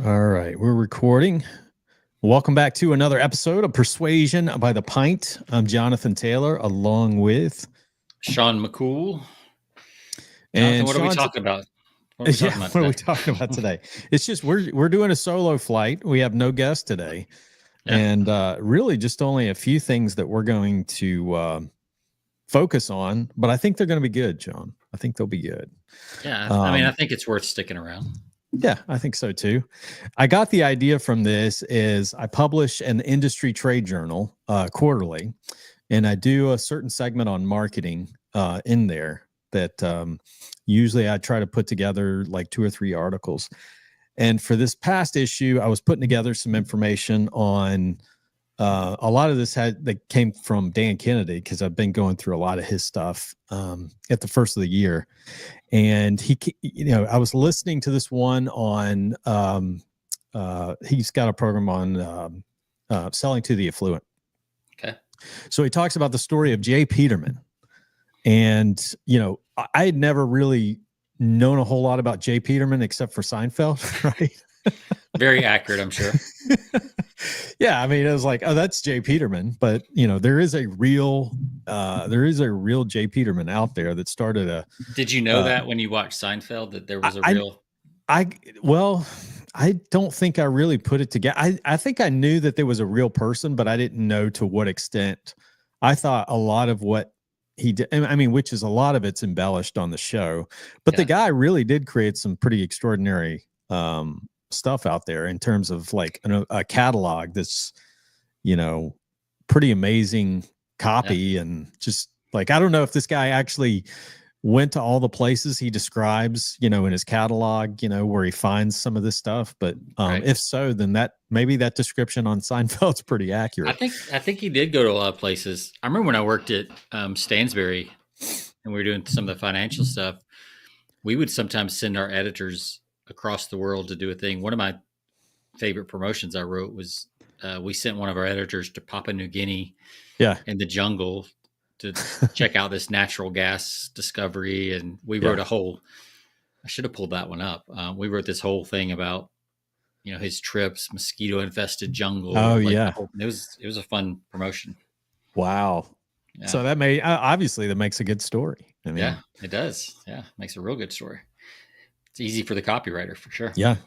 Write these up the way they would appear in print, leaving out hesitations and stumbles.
All right, we're recording. Welcome back to another episode of Persuasion by the Pint. I'm Jonathan Taylor, along with Sean McCool. and Jonathan, what are we Sean's. talking about? What are we talking about What are we today? talking about today? It's just we're doing a solo flight. We have no guest today, Yeah. and really just only a few things that we're going to focus on. But I think they're going to be good, John. I think they'll be good. Yeah. I think it's worth sticking around. Yeah, I think so too. I got the idea from this is I publish an industry trade journal quarterly, and I do a certain segment on marketing in there that usually I try to put together like 2 or 3 articles. And for this past issue, I was putting together some information on a lot of this that came from Dan Kennedy because I've been going through a lot of his stuff at the first of the year. And I was listening to this one on, he's got a program on selling to the affluent. Okay. So he talks about the story of Jay Peterman. And, I had never really known a whole lot about Jay Peterman except for Seinfeld, right? Very accurate, I'm sure. Yeah, I mean, it was like, oh, that's Jay Peterman, but there is a real Jay Peterman out there that started a. Did you know that when you watched Seinfeld that there was a real? I don't think I really put it together. I think I knew that there was a real person, but I didn't know to what extent. I thought a lot of what he did, I mean, which is a lot of it's embellished on the show, but the guy really did create some pretty extraordinary stuff out there in terms of like a catalog that's, pretty amazing copy. And just like, I don't know if this guy actually went to all the places he describes, in his catalog, where he finds some of this stuff. But if so, then maybe that description on Seinfeld's pretty accurate. I think he did go to a lot of places. I remember when I worked at Stansberry and we were doing some of the financial stuff, we would sometimes send our editors across the world to do a thing. One of my favorite promotions I wrote was we sent one of our editors to Papua New Guinea in the jungle to check out this natural gas discovery. And we wrote I should have pulled that one up. We wrote this whole thing about, his trips, mosquito infested jungle. Oh, it was a fun promotion. Wow. Yeah. So that obviously that makes a good story. I mean, yeah, it does. Yeah. Makes a real good story. It's easy for the copywriter for sure. Yeah.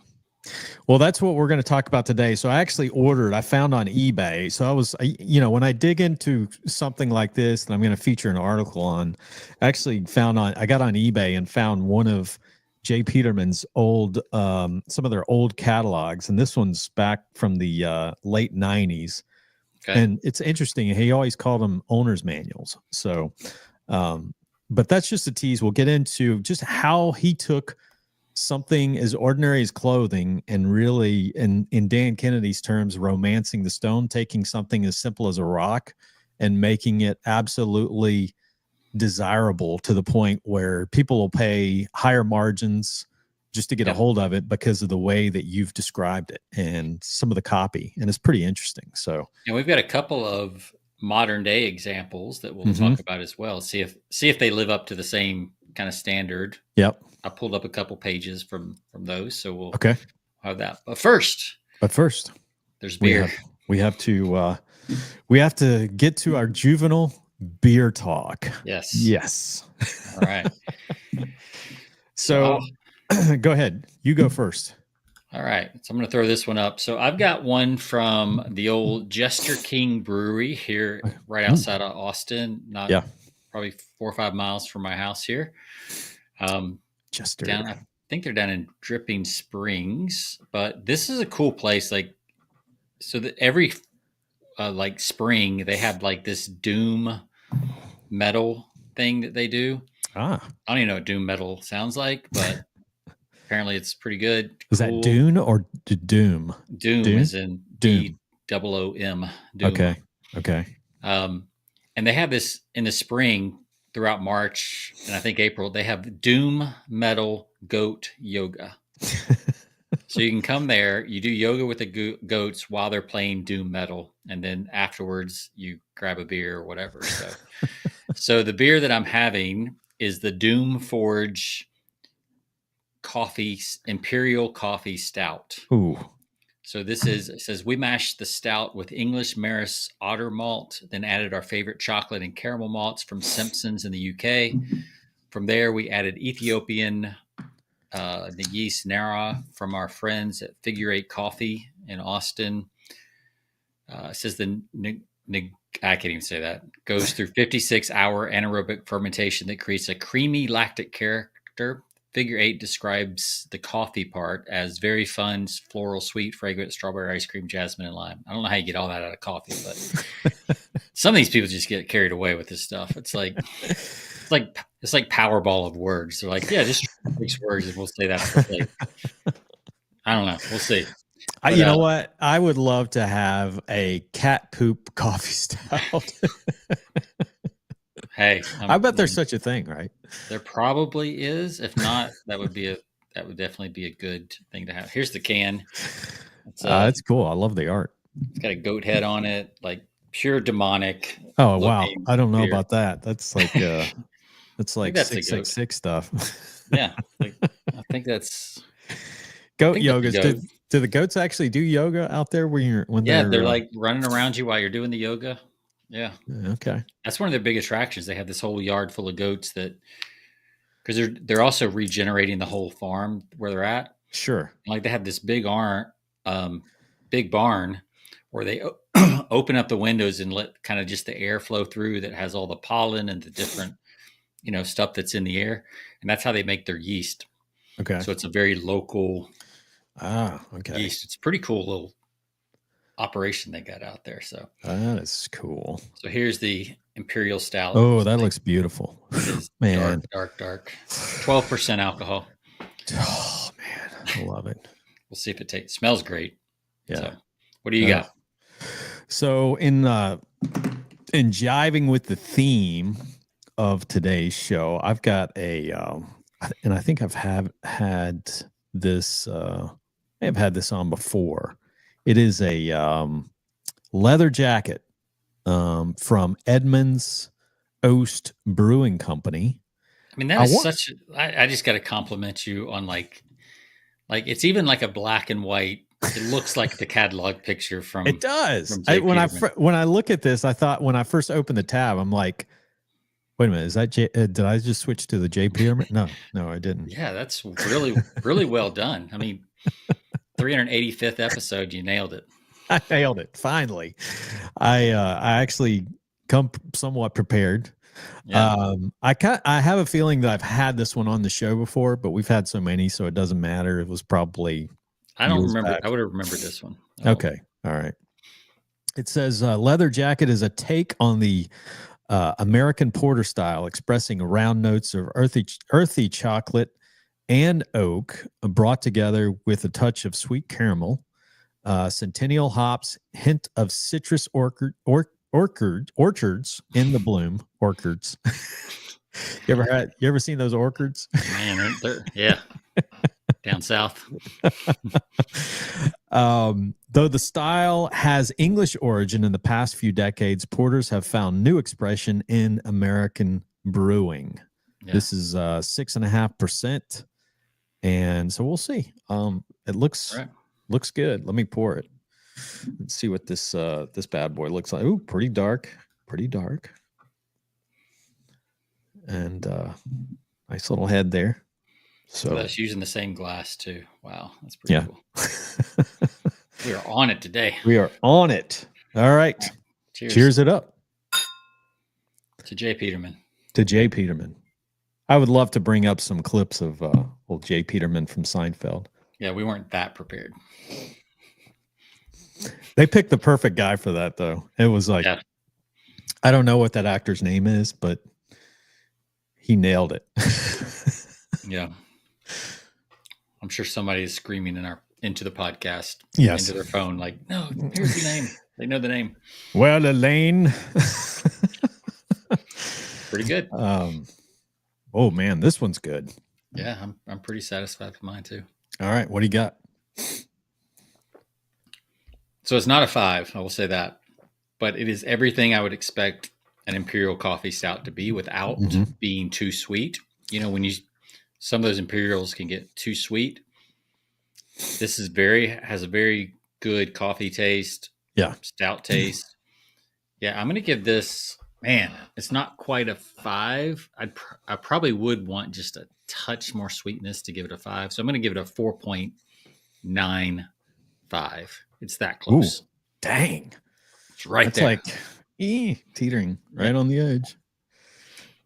Well, that's what we're going to talk about today. So I actually I found on eBay. So I was, when I dig into something like this that I'm going to feature an article on, I actually I got on eBay and found one of Jay Peterman's old, some of their old catalogs. And this one's back from the late 90s. Okay. And it's interesting. He always called them owner's manuals. So, but that's just a tease. We'll get into just how he took something as ordinary as clothing and really, in Dan Kennedy's terms, romancing the stone, taking something as simple as a rock and making it absolutely desirable to the point where people will pay higher margins just to get a hold of it because of the way that you've described it and some of the copy. And it's pretty interesting. So, and we've got a couple of modern day examples that we'll talk about as well. See if they live up to the same kind of standard. Yep. I pulled up a couple pages from those, so we'll have that. But first, there's beer. We have to get to our juvenile beer talk. Yes. All right. So go ahead. You go first. All right. So I'm going to throw this one up. So I've got one from the old Jester King Brewery here right outside of Austin, probably 4 or 5 miles from my house here. Jester. I think they're down in Dripping Springs, but this is a cool place. Like, so that every like spring they have like this doom metal thing that they do. I don't even know what doom metal sounds like, but apparently it's pretty good. Is that Dune or Doom? Doom is in Doom. DOOM. Doom. Okay. And they have this in the spring. Throughout March and I think April, they have doom metal goat yoga. So you can come there, you do yoga with the goats while they're playing doom metal. And then afterwards you grab a beer or whatever. So the beer that I'm having is the Doom Forge Imperial Coffee Stout. Ooh. So it says we mashed the stout with English Maris Otter malt, then added our favorite chocolate and caramel malts from Simpsons in the UK. From there, we added Ethiopian the yeast Nara from our friends at Figure Eight Coffee in Austin. It says I can't even say that. Goes through 56-hour anaerobic fermentation that creates a creamy lactic character. Figure Eight describes the coffee part as very fun, floral, sweet, fragrant, strawberry ice cream, jasmine, and lime. I don't know how you get all that out of coffee, but some of these people just get carried away with this stuff. It's like Powerball of words. They're like, yeah, just 6 words, and we'll say that's the thing. I don't know. We'll see. But, you know what? I would love to have a cat poop coffee stout. Hey, I bet there's such a thing, right? There probably is. If not, that would definitely be a good thing to have. Here's the can. It's cool. I love the art. It's got a goat head on it, like pure demonic. Oh wow! I don't know about that. That's like that's like that's 666 stuff. Yeah, I think that's goat yoga. Do the goats actually do yoga out there when they're like running around you while you're doing the yoga? Yeah. Okay. That's one of their big attractions. They have this whole yard full of goats because they're also regenerating the whole farm where they're at. Sure. Like they have this big barn where they open up the windows and let kind of just the air flow through that has all the pollen and the different, stuff that's in the air. And that's how they make their yeast. Okay. So it's a very local okay. yeast. It's a pretty cool little operation they got out there. So that is cool. So here's the Imperial Stout. Oh, that looks beautiful. Man. Dark. 12% alcohol. Oh man, I love it. We'll see if it smells great. Yeah. So, what do you got? So in jiving with the theme of today's show, I've got and I think I've had this. I have had this on before. It is a leather jacket from Edmunds Oast Brewing Company. I mean, that is I just got to compliment you on like it's even like a black and white. It looks like the catalog picture from. It does. When I look at this, I thought when I first opened the tab, I'm like, wait a minute, is that did I just switch to the J. Peterman? No, I didn't. Yeah, that's really, really well done. I mean, 385th episode, you nailed it. I nailed it. Finally. I actually come somewhat prepared. Yeah. I have a feeling that I've had this one on the show before, but we've had so many, so it doesn't matter. It was probably. I don't remember. Back. I would have remembered this one. Okay. All right. It says leather jacket is a take on the American porter style, expressing round notes of earthy chocolate and oak, brought together with a touch of sweet caramel, centennial hops, hint of citrus orchards in the bloom. Orchards. You ever seen those orchards? Man, yeah. Down south. Though the style has English origin in the past few decades, porters have found new expression in American brewing. Yeah. This is 6.5%. And so we'll see. It looks good. Let me pour it. Let's see what this bad boy looks like. Ooh, pretty dark. And nice little head there. So that's using the same glass too. Wow, that's pretty cool. We are on it today. We are on it. All right. Cheers it up. To J. Peterman. I would love to bring up some clips of old J. Peterman from Seinfeld. Yeah, we weren't that prepared. They picked the perfect guy for that, though. It was like, I don't know what that actor's name is, but he nailed it. Yeah. I'm sure somebody is screaming into the podcast, into their phone, like, no, here's the name. They know the name. Well, Elaine. Pretty good. Oh man, this one's good. Yeah, I'm pretty satisfied with mine too. All right, what do you got? So it's not a 5, I will say that, but it is everything I would expect an Imperial Coffee Stout to be without being too sweet. You know, when you some of those Imperials can get too sweet. This is has a very good coffee taste, Yeah. stout taste. Yeah, I'm gonna give this. Man, it's not quite a 5. I probably would want just a touch more sweetness to give it a 5. So I'm gonna give it a 4.95. It's that Ooh, close. dang. It's right That's there. like teetering right Yep. on the edge.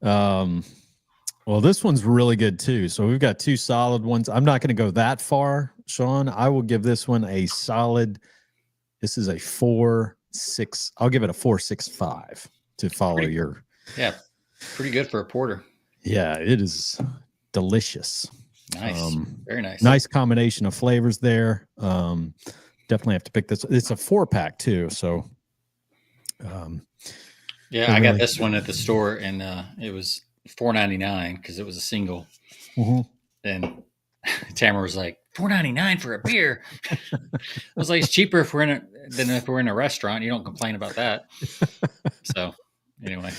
Well, this one's really good too. So we've got two solid ones. I'm not going to go that far, Sean. I will give this one a solid. This is a 4.6. I'll give it a 4.65 to follow Pretty, your. yeah, pretty good for a porter. Yeah, it is delicious. Nice, very nice. Nice combination of flavors there. Definitely have to pick this. It's a 4-pack too. So, Yeah, I got this one at the store, and it was $4.99 because it was a single. Mm-hmm. And Tamara was like, $4.99 for a beer. I was like, it's cheaper if we're than if we're in a restaurant. You don't complain about that. So anyway.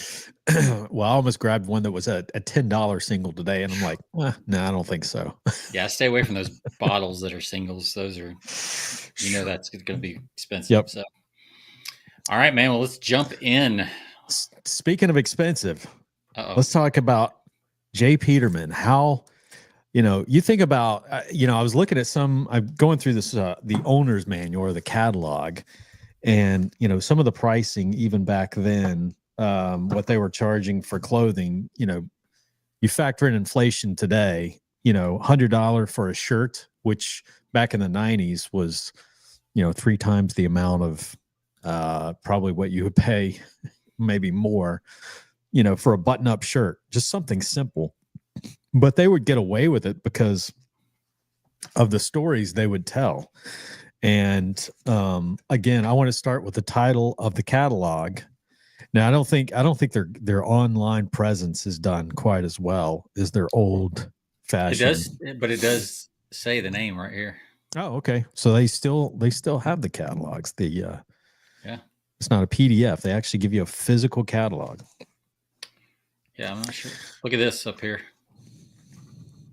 Well, I almost grabbed one that was a $10 single today, and I'm like, no, I don't think so. Yeah, stay away from those bottles that are singles. Those are, that's going to be expensive. Yep. So, all right, man. Well, let's jump in. Speaking of expensive, let's talk about J. Peterman. How, you think about, I was looking at I'm going through this, the owner's manual or the catalog, and, some of the pricing even back then, what they were charging for clothing, you factor in inflation today, $100 for a shirt, which back in the 90s was, 3 times the amount of probably what you would pay, maybe more, for a button-up shirt, just something simple. But they would get away with it because of the stories they would tell. And again, I want to start with the title of the catalog. Now, I don't think their online presence is done quite as well as their old fashioned. It does, but it does say the name right here. Oh, okay. So they still have the catalogs. Yeah. It's not a PDF. They actually give you a physical catalog. Yeah, I'm not sure. Look at this up here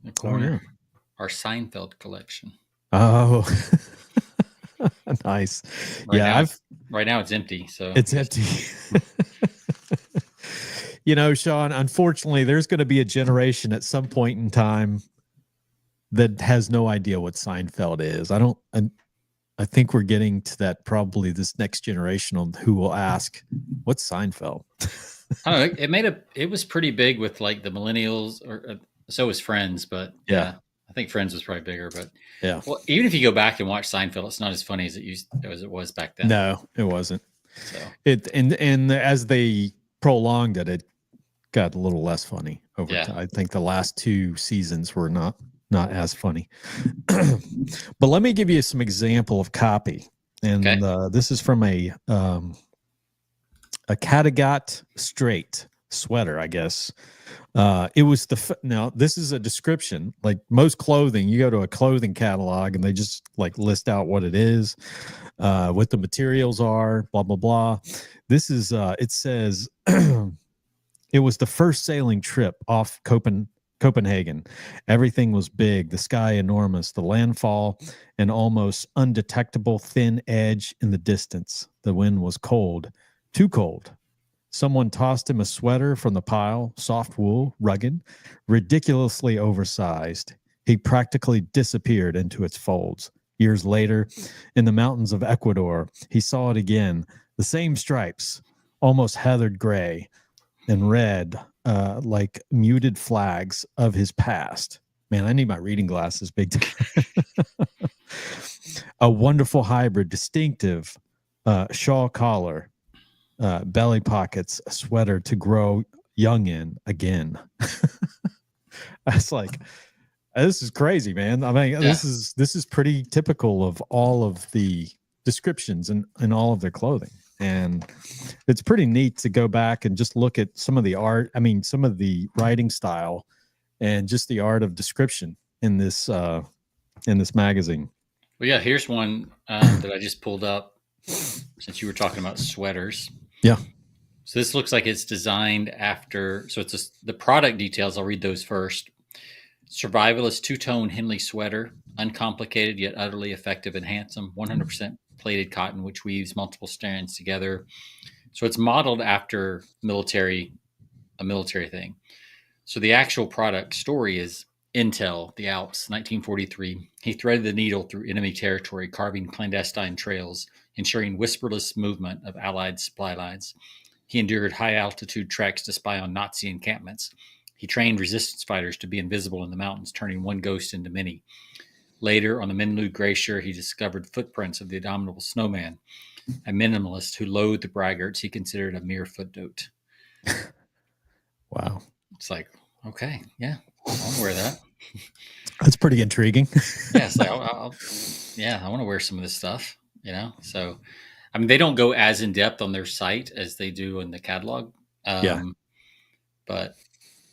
in the corner. Oh, yeah. Our Seinfeld collection. Oh, nice. Right now it's empty. So it's empty. Sean, unfortunately, there's going to be a generation at some point in time that has no idea what Seinfeld is. I think we're getting to that, probably this next generation who will ask, what's Seinfeld? I don't know. It was pretty big with like the millennials, or so was Friends, but yeah, I think Friends was probably bigger. But yeah, well, even if you go back and watch Seinfeld, it's not as funny as it was back then. No, it wasn't. So and as they prolonged it, it got a little less funny over time. I think the last 2 seasons were not as funny. But let me give you some example of copy. And this is from a Catalogue straight sweater, I guess. It was now this is a description. Like most clothing, you go to a clothing catalog and they just like list out what it is, what the materials are, blah, blah, blah. This is, it says, it was the first sailing trip off Copenhagen. Everything was big, the sky enormous, the landfall an almost undetectable thin edge in the distance. The wind was cold, too cold. Someone tossed him a sweater from the pile, soft wool, rugged, ridiculously oversized. He practically disappeared into its folds. Years later, in the mountains of Ecuador, he saw it again, the same stripes, almost heathered gray and red, like muted flags of his past. Man, I need my reading glasses big time. A wonderful hybrid, distinctive shawl collar, belly pockets, a sweater to grow young in again. I was like, this is crazy, man. I mean, this is pretty typical of all of the descriptions and all of their clothing. And it's pretty neat to go back and just look at some of the art. I mean, some of the writing style and just the art of description in this magazine. Well, yeah, here's one that I just pulled up since you were talking about sweaters. Yeah. So this looks like it's designed after. So it's the product details. I'll read those first. Survivalist two-tone Henley sweater, uncomplicated yet utterly effective and handsome. 100% plated cotton, which weaves multiple strands together. So it's modeled after a military thing. So the actual product story is Intel, the Alps, 1943. He threaded the needle through enemy territory, carving clandestine trails, ensuring whisperless movement of Allied supply lines. He endured high altitude treks to spy on Nazi encampments. He trained resistance fighters to be invisible in the mountains, turning one ghost into many. Later, on the Menlu Glacier, he discovered footprints of the abominable snowman, a minimalist who loathed the braggarts he considered a mere footnote. Wow. It's like, okay, yeah, I want to wear that. That's pretty intriguing. Yeah, it's like, yeah, I want to wear some of this stuff, So, I mean, they don't go as in depth on their site as they do in the catalog. Yeah. But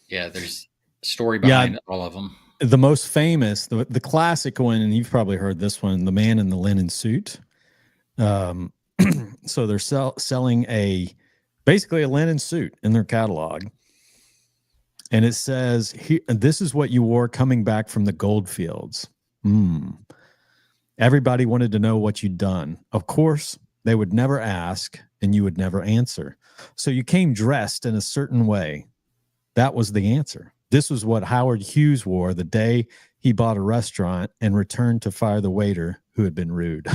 yeah, there's story Yeah. behind all of them. The most famous, the classic one, and you've probably heard this one, the man in the linen suit. So they're selling basically a linen suit in their catalog. And it says, this is what you wore coming back from the gold fields. Everybody wanted to know what you'd done. Of course, they would never ask and you would never answer. So you came dressed in a certain way. That was the answer. This was what Howard Hughes wore the day he bought a restaurant and returned to fire the waiter who had been rude.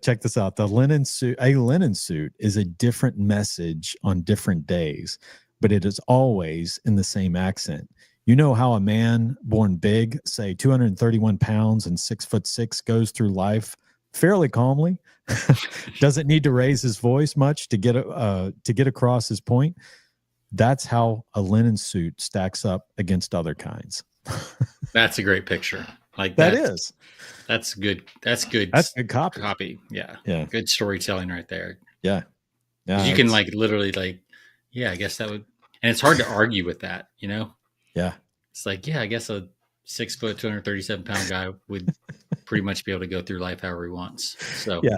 Check this out. A linen suit is a different message on different days, but it is always in the same accent. You know how a man born big, say 231 pounds and 6'6", goes through life fairly calmly, doesn't need to raise his voice much to get across his point. That's how a linen suit stacks up against other kinds. That's a great picture. Like That's good. That's good copy. Yeah. Good storytelling right there. Yeah. You can literally I guess that would, and it's hard to argue with that, Yeah. It's like, I guess a 6 foot, 237 pound guy would pretty much be able to go through life however he wants. So yeah,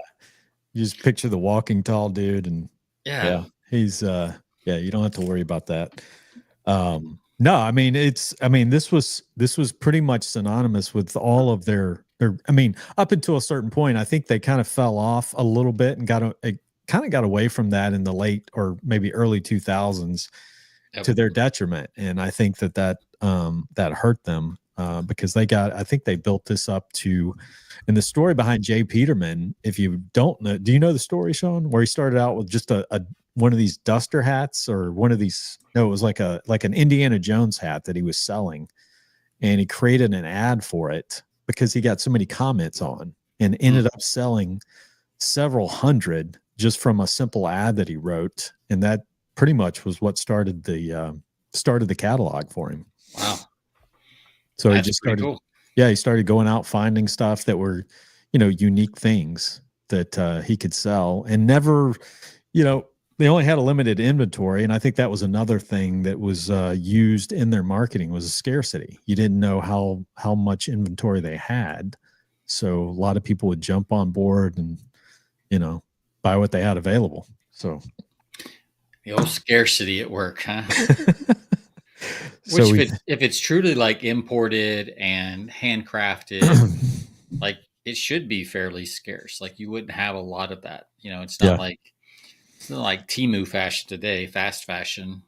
you just picture the walking tall dude, and he's you don't have to worry about that. No, I mean this was pretty much synonymous with all of their up until a certain point. I think they kind of fell off a little bit and got away from that in the late or maybe early 2000s to their detriment. And I think that hurt them because I think they built this up to, and the story behind Jay Peterman, if you don't know, do you know the story, Sean, where he started out with just one of these duster hats or one of these, no, it was like an Indiana Jones hat that he was selling, and he created an ad for it because he got so many comments on, and ended up selling several hundred just from a simple ad that he wrote. And that pretty much was what started the catalog for him. Wow. So he just started, cool. Yeah, he started going out finding stuff that were, unique things that he could sell, and never, they only had a limited inventory. And I think that was another thing that was used in their marketing was a scarcity. You didn't know how much inventory they had. So a lot of people would jump on board and, buy what they had available. So the old scarcity at work, huh? Which if it's truly imported and handcrafted, it should be fairly scarce. You wouldn't have a lot of that. It's not like Temu fashion today, fast fashion.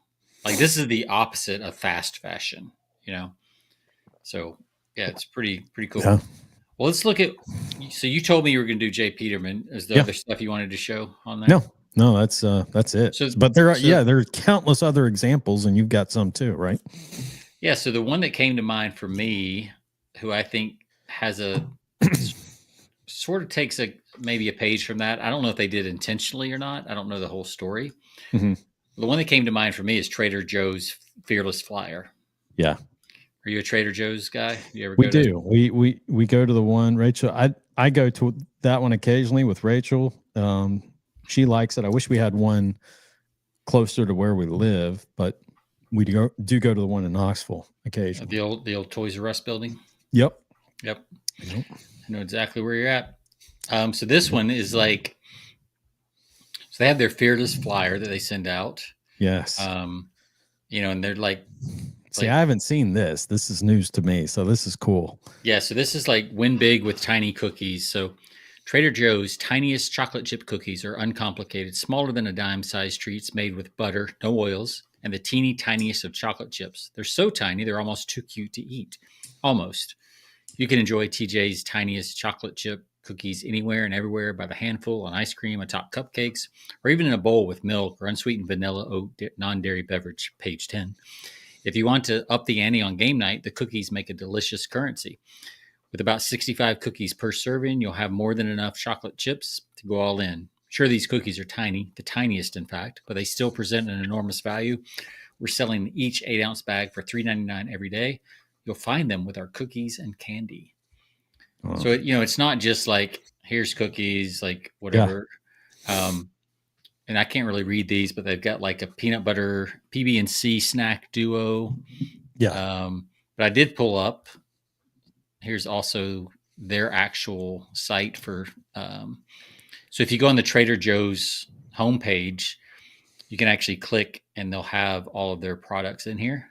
This is the opposite of fast fashion, So yeah, it's pretty cool. Yeah. Well, let's look at. So you told me you were going to do Jay Peterman. Is there other stuff you wanted to show on that? No, that's it. But there are countless other examples, and you've got some too, right? Yeah. So the one that came to mind for me, who I think has a sort of takes maybe a page from that. I don't know if they did intentionally or not. I don't know the whole story. Mm-hmm. The one that came to mind for me is Trader Joe's Fearless Flyer. Yeah. Are you a Trader Joe's guy? You ever we do. We go to the one, Rachel. I go to that one occasionally with Rachel. She likes it. I wish we had one closer to where we live, but we do go to the one in Knoxville occasionally. The old Toys R Us building. Yep. I know exactly where you're at. So this one is So they have their fearless flyer that they send out. Yes. Um, and they're like, See, I haven't seen this. This is news to me, so this is cool. yeah. So this is like win big with tiny cookies. So Trader Joe's tiniest chocolate chip cookies are uncomplicated, smaller than a dime-sized treats made with butter, no oils, and the teeny tiniest of chocolate chips. They're so tiny they're almost too cute to eat. Almost. You can enjoy TJ's tiniest chocolate chip cookies anywhere and everywhere by the handful on ice cream atop cupcakes, or even in a bowl with milk or unsweetened vanilla oat non-dairy beverage, page 10. If you want to up the ante on game night, the cookies make a delicious currency. With about 65 cookies per serving, you'll have more than enough chocolate chips to go all in. Sure, these cookies are tiny, the tiniest in fact, but they still present an enormous value. We're selling each 8-ounce bag for $3.99 every day. You'll find them with our cookies and candy. Oh. So, it's not just like, here's cookies, like whatever. Yeah. And I can't really read these, but they've got like a peanut butter PB&C snack duo. Yeah. But I did pull up. Here's also their actual site for. So if you go on the Trader Joe's homepage, you can actually click and they'll have all of their products in here.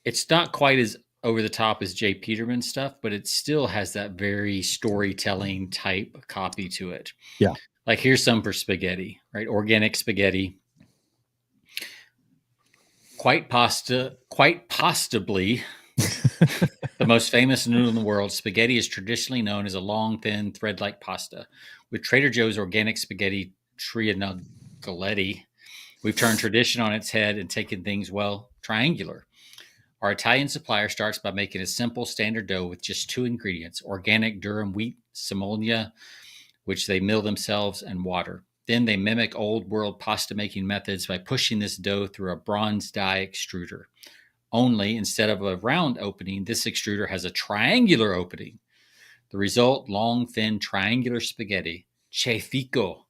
It's not quite as over the top as J. Peterman stuff, but it still has that very storytelling type copy to it. Yeah. Like here's some for spaghetti, right? Organic spaghetti. Quite possibly the most famous noodle in the world, spaghetti is traditionally known as a long, thin, thread-like pasta. With Trader Joe's organic spaghetti triangolati, we've turned tradition on its head and taken things, triangular. Our Italian supplier starts by making a simple standard dough with just 2 ingredients, organic durum wheat semolia, which they mill themselves, and water. Then they mimic old-world pasta-making methods by pushing this dough through a bronze die extruder. Only, instead of a round opening, this extruder has a triangular opening. The result, long, thin, triangular spaghetti. Che fico.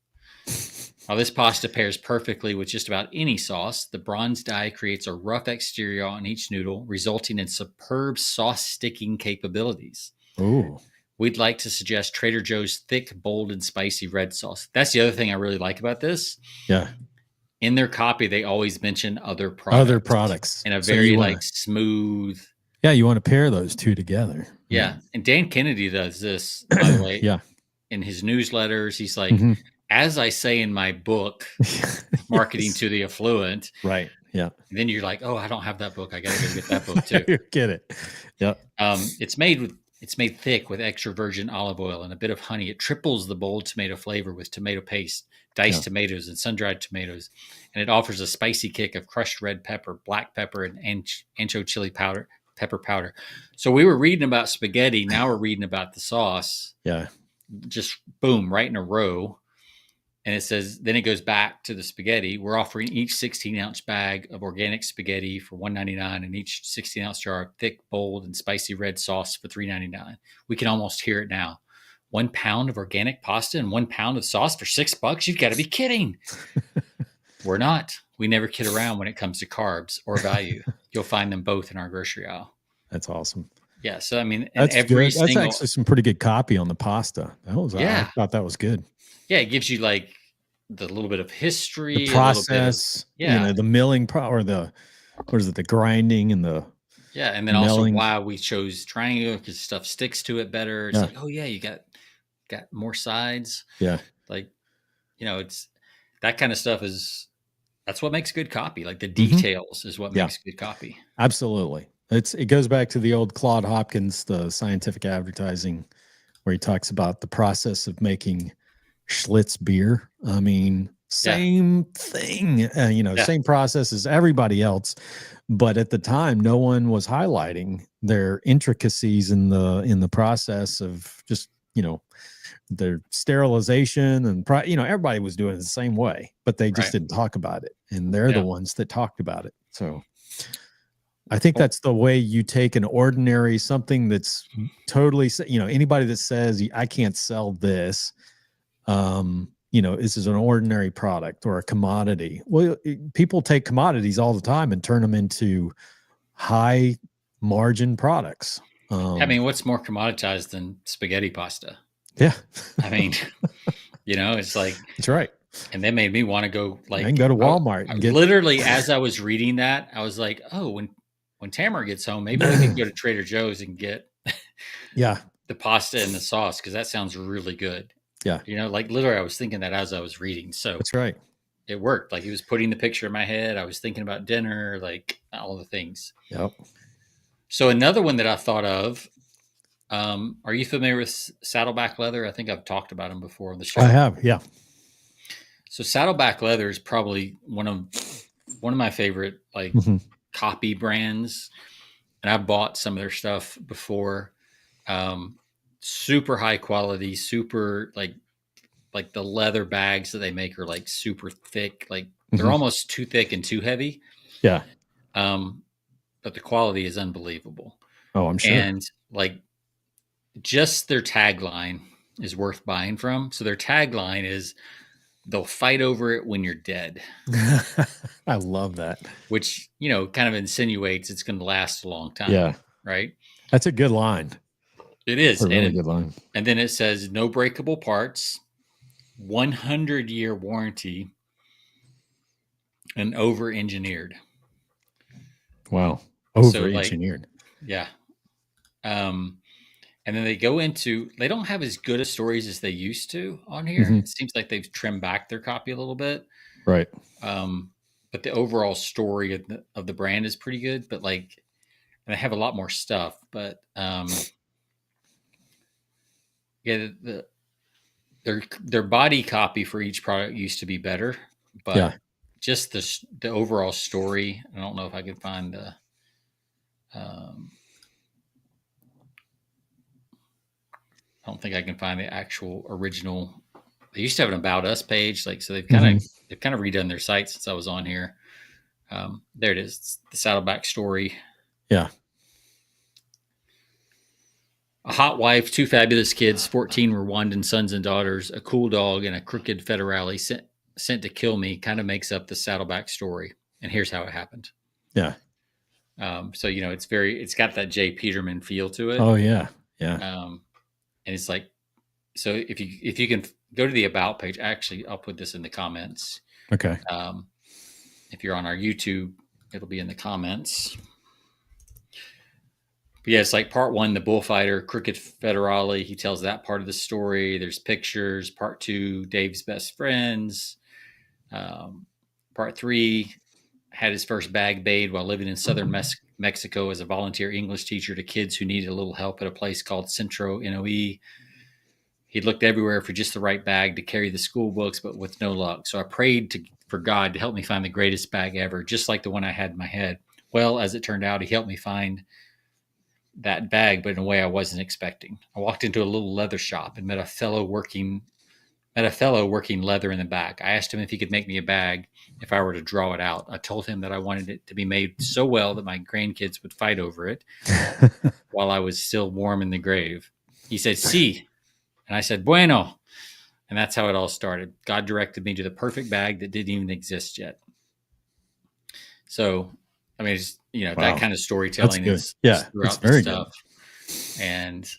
While this pasta pairs perfectly with just about any sauce, the bronze die creates a rough exterior on each noodle, resulting in superb sauce sticking capabilities. Ooh. We'd like to suggest Trader Joe's thick, bold, and spicy red sauce. That's the other thing I really like about this. Yeah. In their copy, they always mention other products. In a very smooth. Yeah, you want to pair those two together. Yeah. And Dan Kennedy does this, by the way. Yeah. In his newsletters, he's like, as I say in my book, Marketing to the Affluent. Right. Yeah. And then you're like, oh, I don't have that book. I got to go get that book too. Get it. Yeah. It's made thick with extra virgin olive oil and a bit of honey. It triples the bold tomato flavor with tomato paste, diced tomatoes, and sun-dried tomatoes. And it offers a spicy kick of crushed red pepper, black pepper, and ancho chili powder, pepper powder. So we were reading about spaghetti. Now we're reading about the sauce. Yeah. Just boom, right in a row. And it says, then it goes back to the spaghetti. We're offering each 16-ounce bag of organic spaghetti for $1.99 and each 16-ounce jar of thick, bold, and spicy red sauce for $3.99. We can almost hear it now. 1 pound of organic pasta and 1 pound of sauce for $6? You've got to be kidding. We're not. We never kid around when it comes to carbs or value. You'll find them both in our grocery aisle. That's awesome. Yeah. So, I mean, that's good. That's actually some pretty good copy on the pasta. I thought that was good. Yeah, it gives you like the little bit of history, the process, the milling the grinding and the and then milling. Also why we chose triangle, because stuff sticks to it better. It's like, oh yeah, you got more sides. Yeah, like it's that kind of stuff that's what makes good copy. Like the details is what makes good copy. Absolutely, it goes back to the old Claude Hopkins, the scientific advertising, where he talks about the process of making Schlitz beer. I mean, same thing, same process as everybody else. But at the time, no one was highlighting their intricacies in the process of just, their sterilization and, everybody was doing it the same way, but they just didn't talk about it. And they're the ones that talked about it. So I think that's the way you take an ordinary, something that's totally, anybody that says I can't sell this, this is an ordinary product or a commodity. Well, people take commodities all the time and turn them into high margin products. I mean, what's more commoditized than spaghetti pasta? Yeah. I mean, it's like, That's right. and that made me want to go I can like, go to I Walmart and get literally, as I was reading that, I was like, oh, when Tamara gets home, maybe we can go to Trader Joe's and get yeah. the pasta and the sauce because that sounds really good. Yeah. Like literally, I was thinking that as I was reading. So That's right. it worked. Like he was putting the picture in my head. I was thinking about dinner, like all the things. Yep. So another one that I thought of. Are you familiar with saddleback leather? I think I've talked about them before on the I show. have. Yeah. So saddleback leather is probably one of my favorite like Hmm. copy brands, and I've bought some of their stuff before. Um, Super high quality, super like the leather bags that they make are like super thick, like they're Hmm. almost too thick and too heavy. Yeah. Um, but the quality is unbelievable, Oh, I'm sure. and like just their tagline is worth buying from. So their tagline is they'll fight over it when you're dead, I love that. which, kind of insinuates it's going to last a long Yeah. time, right? That's a good line. It That's is. a really good line. And then it says no breakable parts, 100-year warranty, and over engineered. Wow. So Over like, engineered. yeah. Um, and then they don't have as good of stories as they used to on here. Hmm. It seems like they've trimmed back their copy a little bit. Right. Um, but the overall story of the brand is pretty good. But like, and they have a lot more stuff. But yeah, their body copy for each product used to be better, Yeah. but just the overall story. I don't know if I can find the. Um, I don't think I can find the actual original. They used to have an about us page, like so Hmm. they've kind of redone their site since I was on here. There it is, it's the Saddleback story. Yeah. A hot wife, two fabulous kids, 14 Rwandan sons and daughters, a cool dog, and a crooked federale sent to kill me kind of makes up the Saddleback story. And here's how it happened. Yeah. So it's got that Jay Peterman feel to it. Oh, yeah. Yeah. And it's like, so if you can go to the about page, actually, I'll put this in the comments. Okay. If you're on our YouTube, it'll be in the comments. But yeah, it's like part one, the bullfighter, crooked federale. He tells that part of the story. There's pictures. Part two, Dave's best friends. Part three, had his first bag made while living in southern Mexico as a volunteer English teacher to kids who needed a little help at a place called Centro NOE. He looked everywhere for just the right bag to carry the school books, but with no luck. So I prayed for God to help me find the greatest bag ever, just like the one I had in my head. Well, as it turned out, he helped me find that bag, but in a way I wasn't expecting. I walked into a little leather shop and met a fellow working leather in the back. I asked him if he could make me a bag if I were to draw it out. I told him that I wanted it to be made so well that my grandkids would fight over it while I was still warm in the grave. He said, "Si," and I said, "Bueno." And that's how it all started. God directed me to the perfect bag that didn't even exist yet. So, I mean, it's, that Wow. kind of That's storytelling good. is Yeah. It's throughout the very good. stuff. And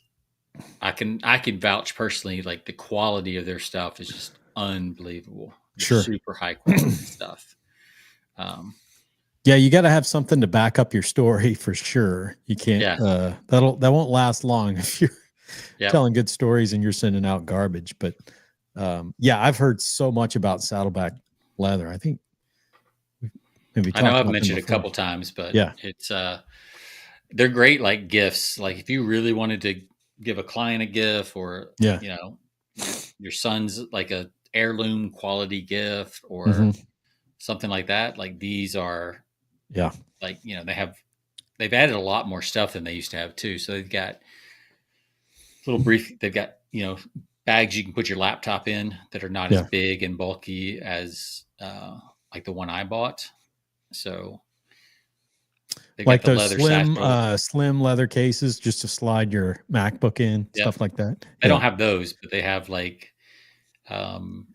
I can vouch personally, like the quality of their stuff is just unbelievable. They're Sure. super high quality stuff. Um, Yeah, you got to have something to back up your story for sure. You can't yeah, that won't last long if you're yep. telling good stories and you're sending out garbage. But yeah, I've heard so much about saddleback leather. I think we maybe I know talked I've about them mentioned it a before. couple times, but Yeah. it's they're great like gifts. Like if you really wanted to give a client a gift, or Yeah. your son's like a heirloom quality gift, Hmm. or something like that. Like these are Yeah. like they've added a lot more stuff than they used to have too. So they've got they've got bags you can put your laptop in that are not as Yeah. big and bulky as like the one I bought. So they've got Like the those leather satchel. slim leather cases just to slide your MacBook in, Yep. stuff like that. They Yeah. don't have those, but they have like um,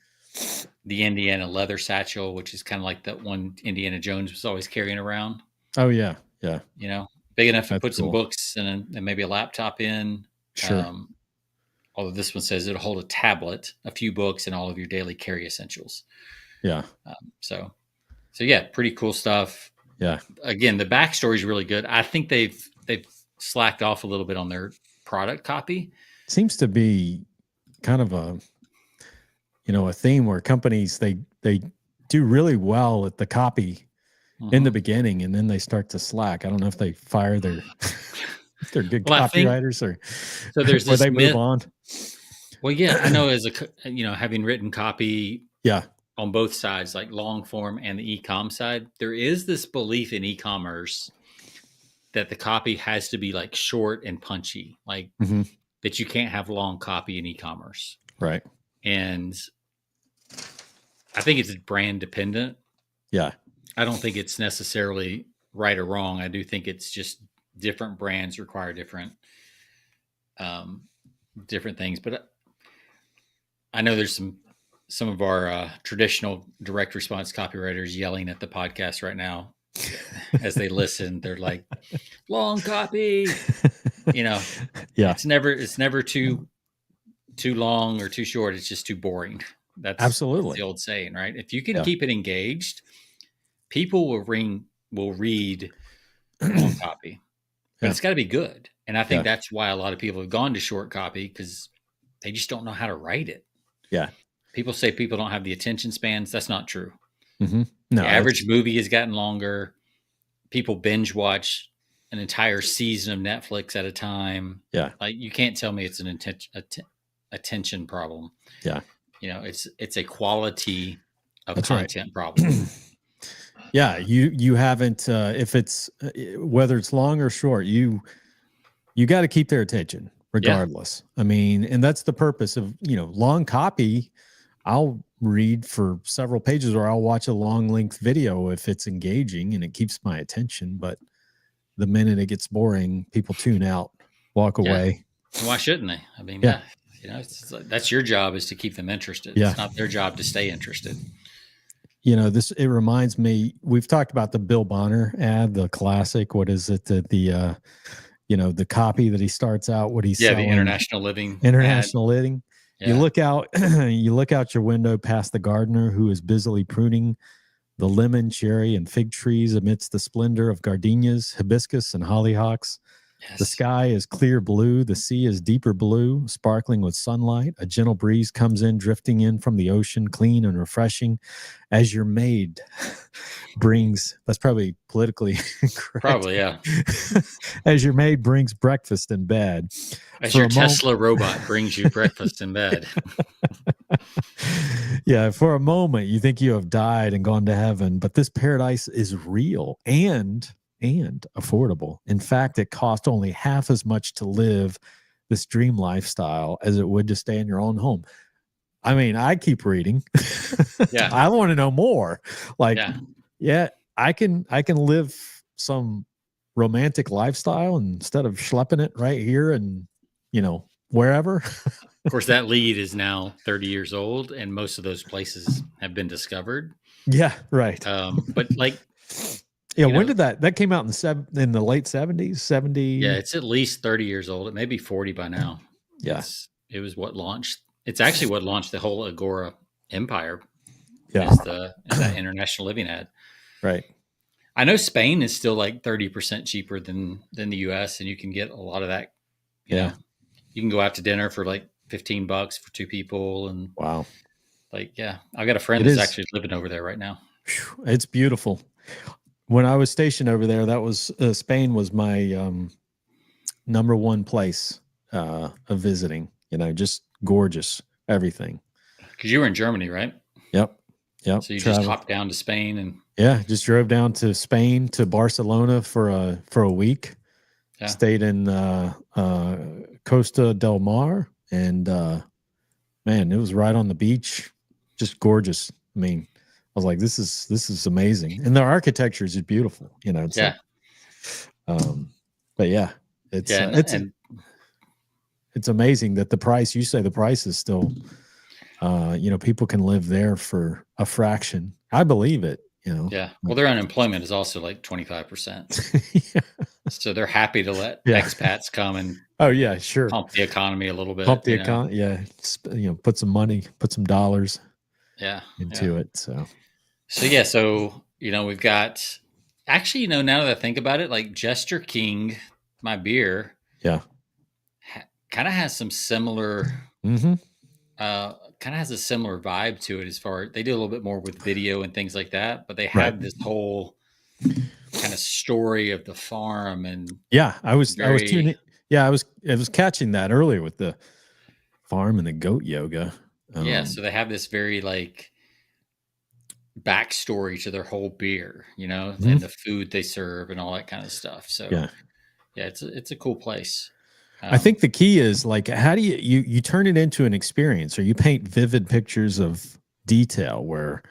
the Indiana leather satchel, which is kind of like that one Indiana Jones was always carrying around. Oh yeah. Yeah. You know, big enough to That's put some cool. books and maybe a laptop in. Sure. Um, although this one says it'll hold a tablet, a few books, and all of your daily carry essentials. Yeah. So yeah, pretty cool stuff. Yeah. Again, the backstory is really good. I think they've slacked off a little bit on their product copy. Seems to be kind of a theme where companies they do really well at the copy in the beginning, and then they start to slack. I don't know if they fire their their good copywriters or so there's this they myth. move on. Well, yeah, I know as having written copy Yeah. on both sides, like long form and the e-com side, there is this belief in e-commerce that the copy has to be like short and punchy, like that you can't have long copy in e-commerce. Right. And I think it's brand dependent. Yeah. I don't think it's necessarily right or wrong. I do think it's just different brands require different things. But I know there's some of our traditional direct response copywriters yelling at the podcast right now as they listen. They're like, long copy, Yeah. It's never too long or too short. It's just too boring. That's absolutely the old saying, right? If you can keep it engaged, people will read long copy, but it's got to be good. And I think that's why a lot of people have gone to short copy, because they just don't know how to write it. Yeah. People say people don't have the attention spans. That's not true. No, the average movie has gotten longer. People binge watch an entire season of Netflix at a time. Yeah. Like, you can't tell me it's an attention problem. Yeah. It's a quality of content problem. Yeah. You haven't, if it's, whether it's long or short, you got to keep their attention regardless. I mean, and that's the purpose of, long copy. I'll read for several pages, or I'll watch a long length video if it's engaging and it keeps my attention. But the minute it gets boring, people tune out, walk away. Why shouldn't they? I mean, that's your job, is to keep them interested. Yeah. It's not their job to stay interested. It reminds me, we've talked about the Bill Bonner ad, the classic. What is it? The copy that he starts out, what he's selling. The International Living. Yeah. You look out your window past the gardener who is busily pruning the lemon, cherry, and fig trees amidst the splendor of gardenias, hibiscus, and hollyhocks. Yes. The sky is clear blue. The sea is deeper blue, sparkling with sunlight. A gentle breeze comes in, drifting in from the ocean, clean and refreshing, as your maid brings, that's probably politically correct. Probably, yeah. As your maid brings breakfast in bed. As your Tesla robot brings you breakfast in bed. Yeah, for a moment, you think you have died and gone to heaven, but this paradise is real and affordable. In fact, it costs only half as much to live this dream lifestyle as it would to stay in your own home. I mean, I keep reading. Yeah. I want to know more. Like, I can live some romantic lifestyle instead of schlepping it right here and, wherever. Of course, that lead is now 30 years old, and most of those places have been discovered. Yeah, right. But like, when did that came out in the late 70s, 70? Yeah, it's at least 30 years old. It may be 40 by now. Yes. It was what launched. It's actually what launched the whole Agora empire. Yeah. Is that International Living ad. Right. I know Spain is still like 30% cheaper than the US, and you can get a lot of that. You know, you can go out to dinner for like $15 for two people. And wow. Like, I've got a friend that's actually living over there right now. It's beautiful. When I was stationed over there, that was Spain was my number one place of visiting. Just gorgeous, everything. Because you were in Germany, right? Yep. So you just hopped down to Spain and just drove down to Spain, to Barcelona for a week. Yeah. Stayed in Costa del Mar, and man, it was right on the beach, just gorgeous. I mean, I was like, this is amazing, and the architecture is beautiful. It's but it's amazing that the price. You say the price is still, people can live there for a fraction. I believe it. Yeah. Well, their unemployment is also like 25%. So they're happy to let Yeah. expats come and Oh yeah, sure. pump the economy a little Pump bit, the account. Yeah. Put some money, put some dollars Yeah, yeah. into it. So So yeah, so we've got actually, now that I think about it, like Jester King, my beer, yeah. kind of has some similar Mm-hmm. kind of has a similar vibe to it as far they do a little bit more with video and things like that, but they Right. have this whole kind of story of the farm and Yeah. I was very tuning. Yeah, I was catching that earlier with the farm and the goat yoga. yeah, so they have this very like backstory to their whole beer, and Mhm. the food they serve and all that kind of stuff. So Yeah. yeah, it's a cool place. I Um, think the key is like how do you turn it into an experience or you paint vivid pictures of detail where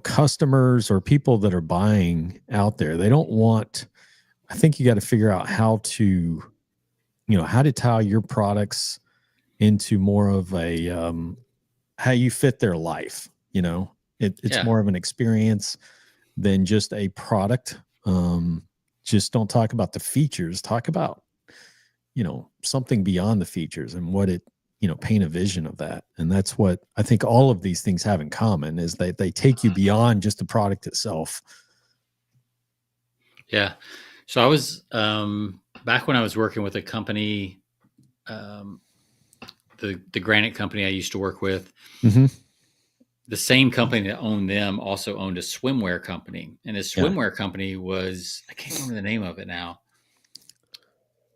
customers or people that are buying out there, they don't want I think you got to figure out how to tie your products into more of a how you fit their life, it's yeah, more of an experience than just a product. Just don't talk about the features, talk about something beyond the features and what it paint a vision of that. And that's what I think all of these things have in common is that they take you beyond just the product itself. yeah. So I was back when I was working with a company, um, the granite company I used to work with. Mm-hmm. The same company that owned them also owned a swimwear company, and his Yeah. swimwear company was I can't remember the name of it now,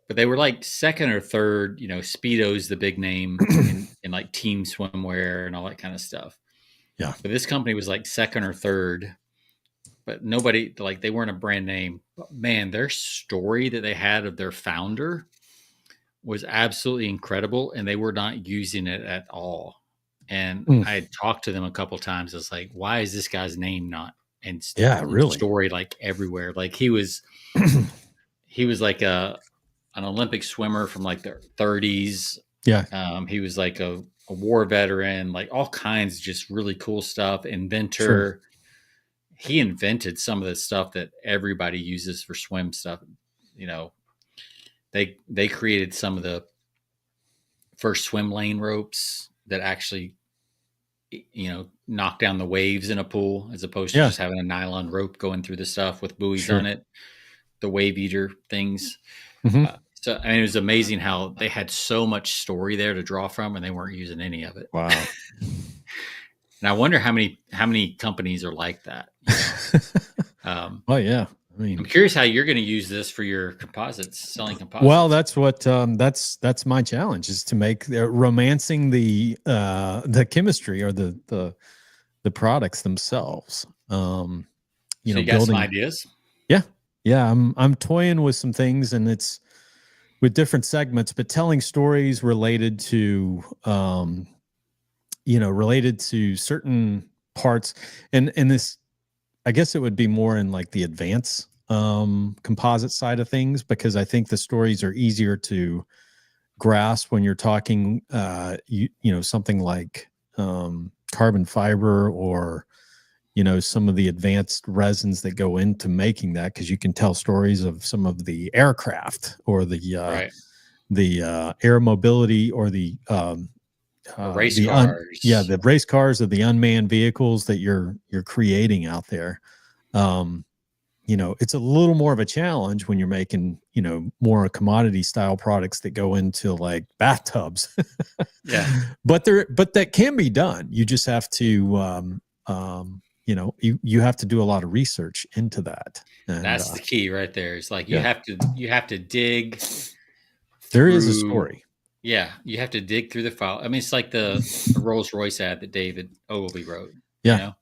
but they were like second or third. Speedo's the big name in like team swimwear and all that kind of stuff. Yeah. But this company was like second or third, but nobody like they weren't a brand name. But man, their story that they had of their founder was absolutely incredible, and they were not using it at all. And Mm. I had talked to them a couple times. I was like, "Why is this guy's name not and Yeah, really. story like everywhere?" Like he was like an Olympic swimmer from like the 30s. Yeah, He was like a war veteran, like all kinds of just really cool stuff. sure. Inventor. He invented some of the stuff that everybody uses for swim stuff. You know, they created some of the first swim lane ropes that actually knock down the waves in a pool as opposed to Yeah, just having a nylon rope going through the stuff with buoys sure. on it, the wave eater things. Hmm. So I mean, it was amazing how they had so much story there to draw from, and they weren't using any of it. Wow. And I wonder how many companies are like that. Oh yeah. I I'm mean, curious how you're going to use this for your composites, selling well, composites. that's what that's my challenge is to make romancing the chemistry or the products themselves. So you got some Building. ideas? Yeah, yeah. I'm toying with some things, and it's with different segments, but telling stories related to certain parts, and this, I guess it would be more in like the advanced composite side of things because I think the stories are easier to grasp when you're talking, something like carbon fiber or some of the advanced resins that go into making that because you can tell stories of some of the aircraft or Right. the air mobility or Or race the cars. race cars or the unmanned vehicles that you're creating out there. um it's a little more of a challenge when you're making more commodity style products that go into like bathtubs. Yeah. But that can be done. You just have to you have to do a lot of research into that. And That's the key right there. It's like yeah, you have to dig there is a through story. yeah, you have to dig through the file. I mean, it's like the Rolls Royce ad that David Ogilvy wrote, you Yeah. know.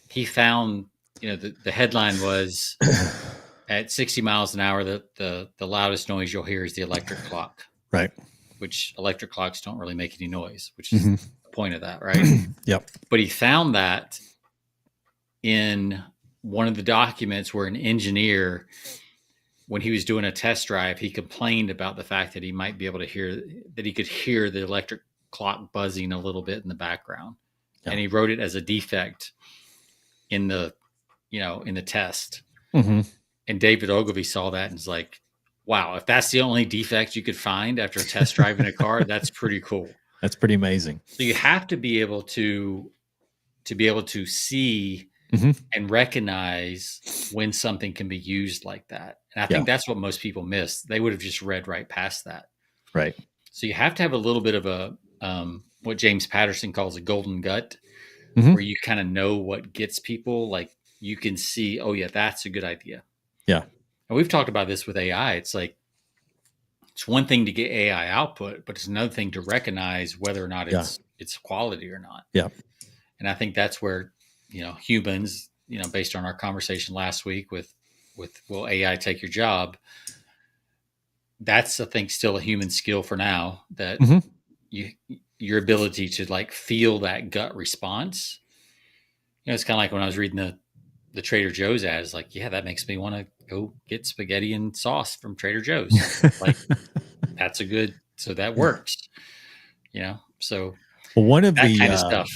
He found, the headline was at 60 miles an hour the loudest noise you'll hear is the electric clock, Right. which electric clocks don't really make any noise, which is Hmm. the point of that, right? Yep. But he found that in one of the documents where an engineer, when he was doing a test drive, he complained about the fact that he might be able to hear that he could hear the electric clock buzzing a little bit in the background. Yeah. And he wrote it as a defect in the in the test. Hmm. And David Ogilvy saw that and was like, wow, if that's the only defect you could find after a test drive in a car, that's pretty cool. That's pretty amazing. So you have to be able to see Hmm. and recognize when something can be used like that. And I Yeah. think that's what most people miss. They would have just read right past that. Right. So you have to have a little bit of a what James Patterson calls a golden gut, Hmm. where you kind of know what gets people. Like you can see, oh yeah, that's a good idea. Yeah. And we've talked about this with AI. It's like it's one thing to get AI output, but it's another thing to recognize whether or not Yeah. it's quality or not. Yeah. And I think that's where humans, based on our conversation last week with will AI take your job? That's I think still a human skill for now. That Hmm. you your ability to like feel that gut response. It's kind of like when I was reading the Trader Joe's ads. Like, yeah, that makes me want to go get spaghetti and sauce from Trader Joe's. Like, that's a good. So that works. So Well, one of that the kind of stuff.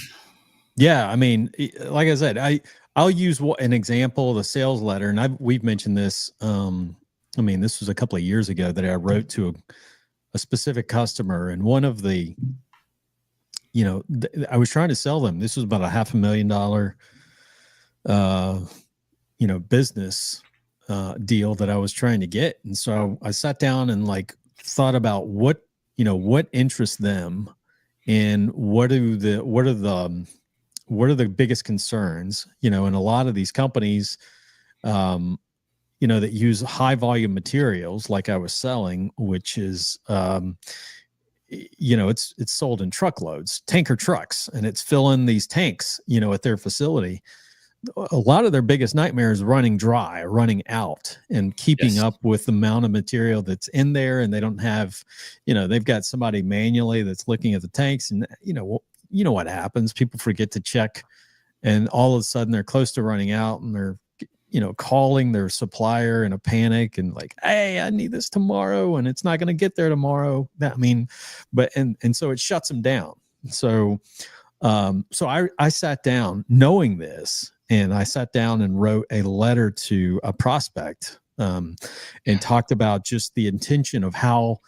yeah, I mean, like I said, I'll use an example, the sales letter, and we've mentioned this. I mean, this was a couple of years ago that I wrote to a specific customer, and one of the, I was trying to sell them. This was about a $500,000, uh, business deal that I was trying to get, and so I sat down and like thought about what interests them, and what are the biggest concerns, and a lot of these companies, um, that use high volume materials like I was selling, which is, it's sold in truckloads, tanker trucks, and it's filling these tanks, at their facility. A lot of their biggest nightmare is running dry, running out, and keeping Yes. up with the amount of material that's in there. And they don't have, they've got somebody manually that's looking at the tanks, and what happens. People forget to check, and all of a sudden they're close to running out, and they're calling their supplier in a panic and like, hey, I need this tomorrow, and it's not going to get there tomorrow. I mean, but and so it shuts them down. So I sat down knowing this, and I sat down and wrote a letter to a prospect, and talked about just the intention of how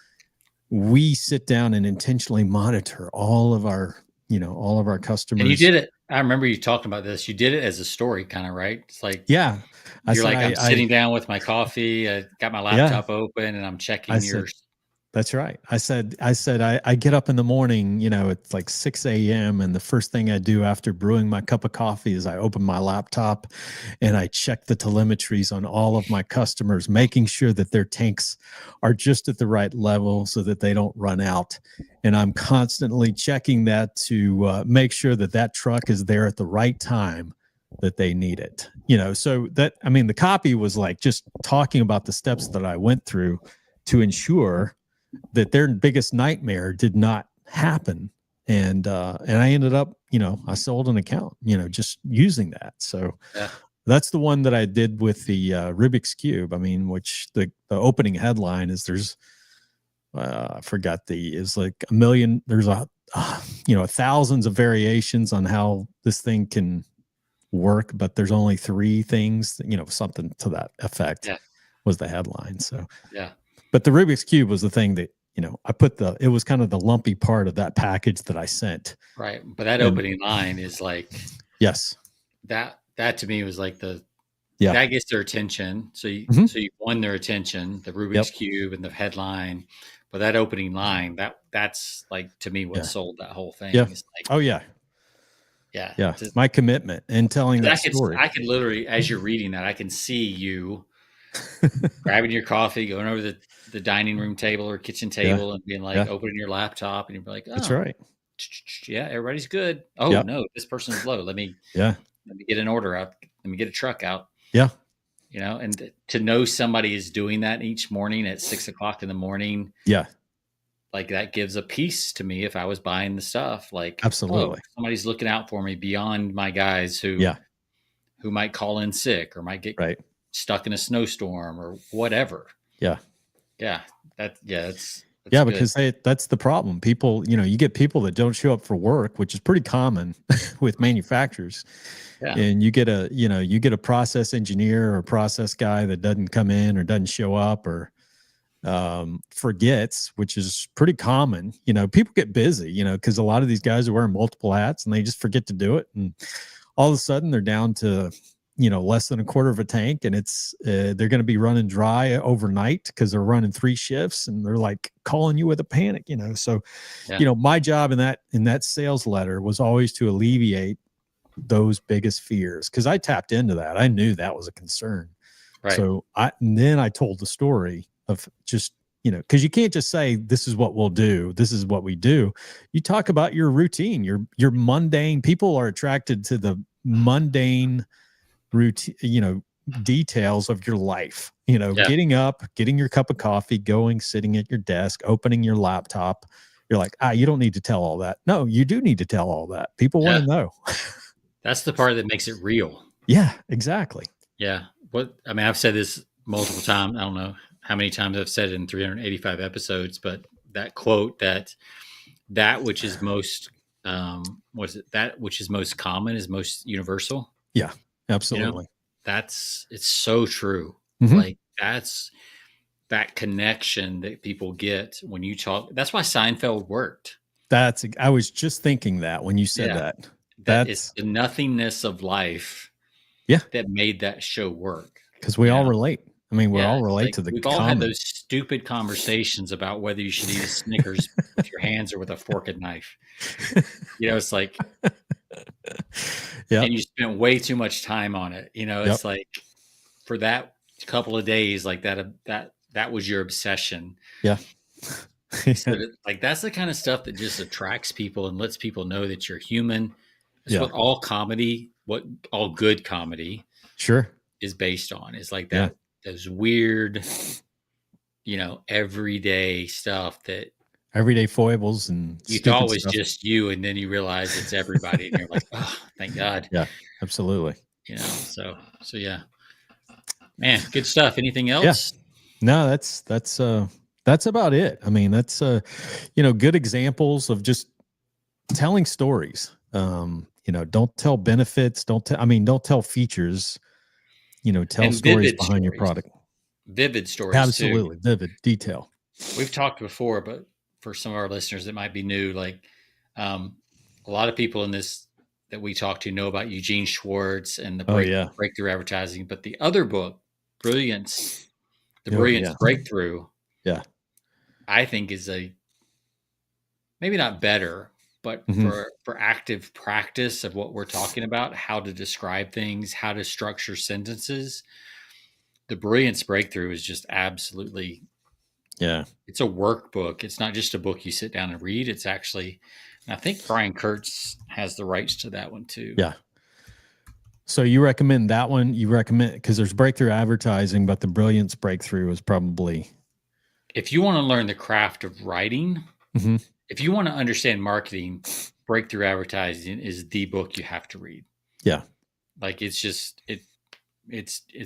we sit down and intentionally monitor all of our And you customers. did it. I remember you talking about this. You did it as a story, kind of, right? It's like Yeah. I you're said, like, I'm I sitting down with my coffee, I got my yeah, laptop open, and I'm I checking said, your. that's right. I get up in the morning, it's like 6 a.m. And the first thing I do after brewing my cup of coffee is I open my laptop and I check the telemetries on all of my customers, making sure that their tanks are just at the right level so that they don't run out. And I'm constantly checking that to make sure that that truck is there at the right time that they need it. So that, I mean, the copy was like just talking about the steps that I went through to ensure that their biggest nightmare did not happen. And I ended up, I sold an account, just using that. So Yeah, that's the one that I did with the Rubik's Cube. I mean, which the opening headline is there's I forgot is like a million. There's thousands of variations on how this thing can work, but there's only three things, something to that effect yeah, was the headline. So yeah. but the Rubik's Cube was the thing that, it was kind of the lumpy part of that package that I sent. Right. But that And opening line is like yes. that to me was like Yeah. that gets their attention. So Hmm. you won their attention, the Rubik's Yep. Cube and the headline. But that opening line, that's like to me what Yeah. sold that whole Yeah. thing. It's like, Oh yeah. yeah, Yeah. My commitment and telling that story. I could literally, as you're reading that, I can see you grabbing your coffee, going over the dining room table or kitchen Yeah. table and being like, Yeah. opening your laptop and you're like, That's oh, right. yeah, everybody's good. Oh Yep. no, this person's low. Yeah. Let me get an order out. Let me get a truck out. Yeah. And to know somebody is doing that each morning at 6 o'clock in the morning, Yeah. like that gives a peace to me if I was buying the stuff. Like, oh, Absolutely. somebody's looking out for me beyond my guys Yeah. who might call in sick or might get Right. stuck in a snowstorm or whatever. Yeah. Yeah, that's That's Yeah, good. because that's the problem. People, you get people that don't show up for work, which is pretty common with manufacturers. Yeah. And you get a process engineer or a process guy that doesn't come in or doesn't show up or forgets, which is pretty common. People get busy, because a lot of these guys are wearing multiple hats and they just forget to do it. And all of a sudden they're down to, less than a quarter of a tank, and they're going to be running dry overnight because they're running 3 shifts, and they're like calling you with a panic. So, Yeah. my job in that sales letter was always to alleviate those biggest fears, because I tapped into that. I knew that was a concern. Right. So and then I told the story of just, because you can't just say, this is what we'll do, this is what we do. You talk about your routine, your mundane. People are attracted to the mundane routine, details of your life, Yeah. getting up, getting your cup of coffee, going, sitting at your desk, opening your laptop. You're like, you don't need to tell all that. No, you do need to tell all that. People want Yeah. to know. That's the part that makes it real. Yeah, exactly. Yeah. I've said this multiple times. I don't know how many times I've said it in 385 episodes, but that quote, that which is most, that which is most common is most universal. Yeah, You know, absolutely. it's so true. Mm-hmm. Like that's that connection that people get when you talk. That's why Seinfeld worked. I was just thinking that when you said Yeah. that. That it's That's the nothingness of life yeah, that made that show work. because we You all know? relate. I mean, we Yeah. all It's relate like to the we've all had common. those stupid conversations about whether you should eat a Snickers with your hands or with a fork and knife. It's like, Yep. and you spent way too much time on it. Yep. It's like for that couple of days, like that was your obsession. Yeah. So like that's the kind of stuff that just attracts people and lets people know that you're human. That's Yeah. what all good comedy Sure. is based on. Is like Yeah. those weird, everyday stuff that Everyday foibles and you thought stupid was stuff. just you, and then you realize it's everybody, and you're like, oh, thank God. Yeah. Absolutely. So yeah, man, good stuff. Anything Yeah. else? No, that's about it. I mean, that's good examples of just telling stories. Don't tell benefits, don't tell features, tell And stories behind your product. vivid stories too. Absolutely. Vivid detail. We've talked before, but for some of our listeners that might be new, like a lot of people in this that we talk to know about Eugene Schwartz and the Oh yeah. breakthrough advertising, but the other book, Brilliance, the Oh Brilliance yeah. Breakthrough, Yeah. I think is maybe not better, but Mm-hmm. for active practice of what we're talking about, how to describe things, how to structure sentences. The Brilliance Breakthrough is just absolutely, Yeah. it's a workbook. It's not just a book you sit down and read. It's actually, and I think Brian Kurtz has the rights to that one too. Yeah. So you recommend that one? You recommend, because there's breakthrough advertising, but the Brilliance Breakthrough is probably. If you want to learn the craft of writing, Mm-hmm. if you want to understand marketing, breakthrough advertising is the book you have to read. Yeah. Like it's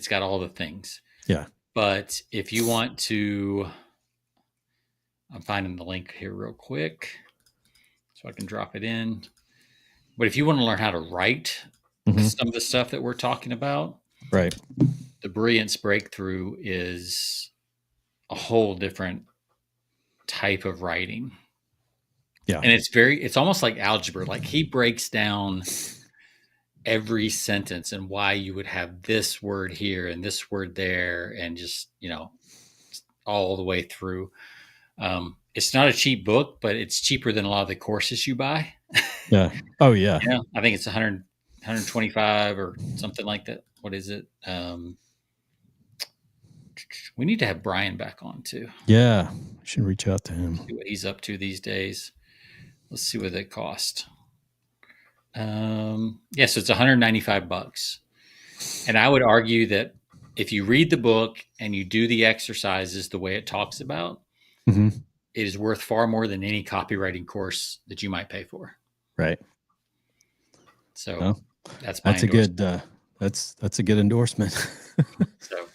got all the things. Yeah. But if you want to, I'm finding the link here real quick so I can drop it in. But if you want to learn how to write some of the stuff that we're talking about, Right. the Brilliance Breakthrough is a whole different type of writing. Yeah. And it's almost like algebra. Like he breaks down every sentence and why you would have this word here and this word there, and just, all the way through. It's not a cheap book, but it's cheaper than a lot of the courses you buy. Yeah. Oh yeah. I think it's 125 or something like that. What is it? We need to have Brian back on too. Yeah. Should reach out to him. See what he's up to these days. Let's see what it cost. So it's $195. And I would argue that if you read the book and you do the exercises the way it talks about, Mm-hmm. it is worth far more than any copywriting course that you might pay for. Right. So that's a good that's a good endorsement. So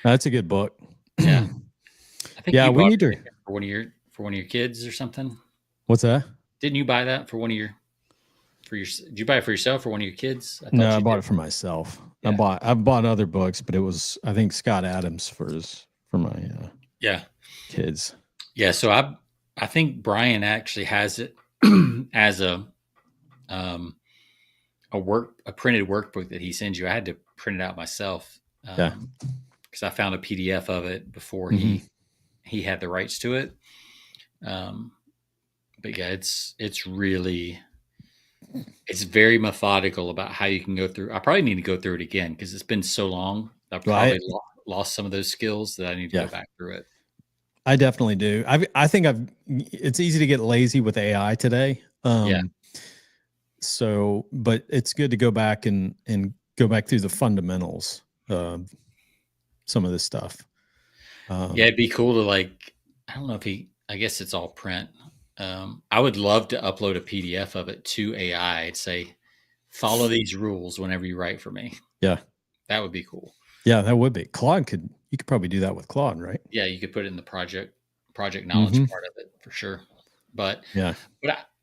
that's a good book. yeah, I think Yeah, you we bought need it to. for for one of your kids or something? What's that? Didn't you buy that for one of your did you buy it for yourself or one of your kids? I thought No, I you bought did. it for myself. Yeah. I've bought other books, but it was, I think, Scott Adams for my Yeah. kids. Yeah. So I think Brian actually has it as um a printed workbook that he sends you. I had to print it out myself Yeah. because I found a PDF of it before Hmm. he had the rights to it. Um, but yeah, it's very methodical about how you can go through. I probably need to go through it again because it's been so long. I've Right. probably lost some of those skills that I need to Yeah. go back through it. I definitely do. I think it's easy to get lazy with AI today. Yeah. So, but it's good to go back and go back through the fundamentals of some of this stuff. Yeah, it'd be cool to like. I don't know if I guess it's all print. I would love to upload a PDF of it to AI and say, follow these rules whenever you write for me. Yeah. That would be cool. Yeah, that would be. You could probably do that with Claude, right? Yeah, you could put it in the project knowledge Hmm. part of it for sure. But Yeah.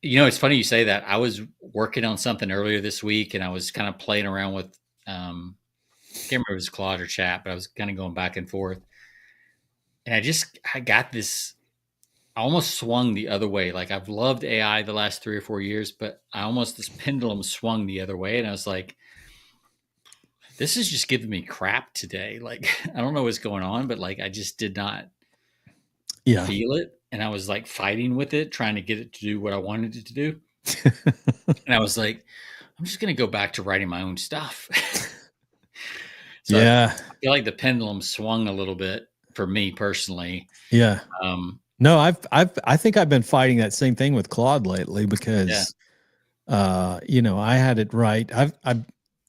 it's funny you say that. I was working on something earlier this week, and I was kind of playing around with. I can't remember if it was Claude or Chat, but I was kind of going back and forth, and I got this. I almost swung the other way. Like I've loved AI the last 3 or 4 years, but this pendulum swung the other way, and I was like, this is just giving me crap today. Like I don't know what's going on, but like I just did not Yeah. feel it, and I was like fighting with it, trying to get it to do what I wanted it to do. And I was like, I'm just going to go back to writing my own stuff. So Yeah. I feel like the pendulum swung a little bit for me personally. Yeah. Um, No, I think I've been fighting that same thing with Claude lately yeah, because, I had it right.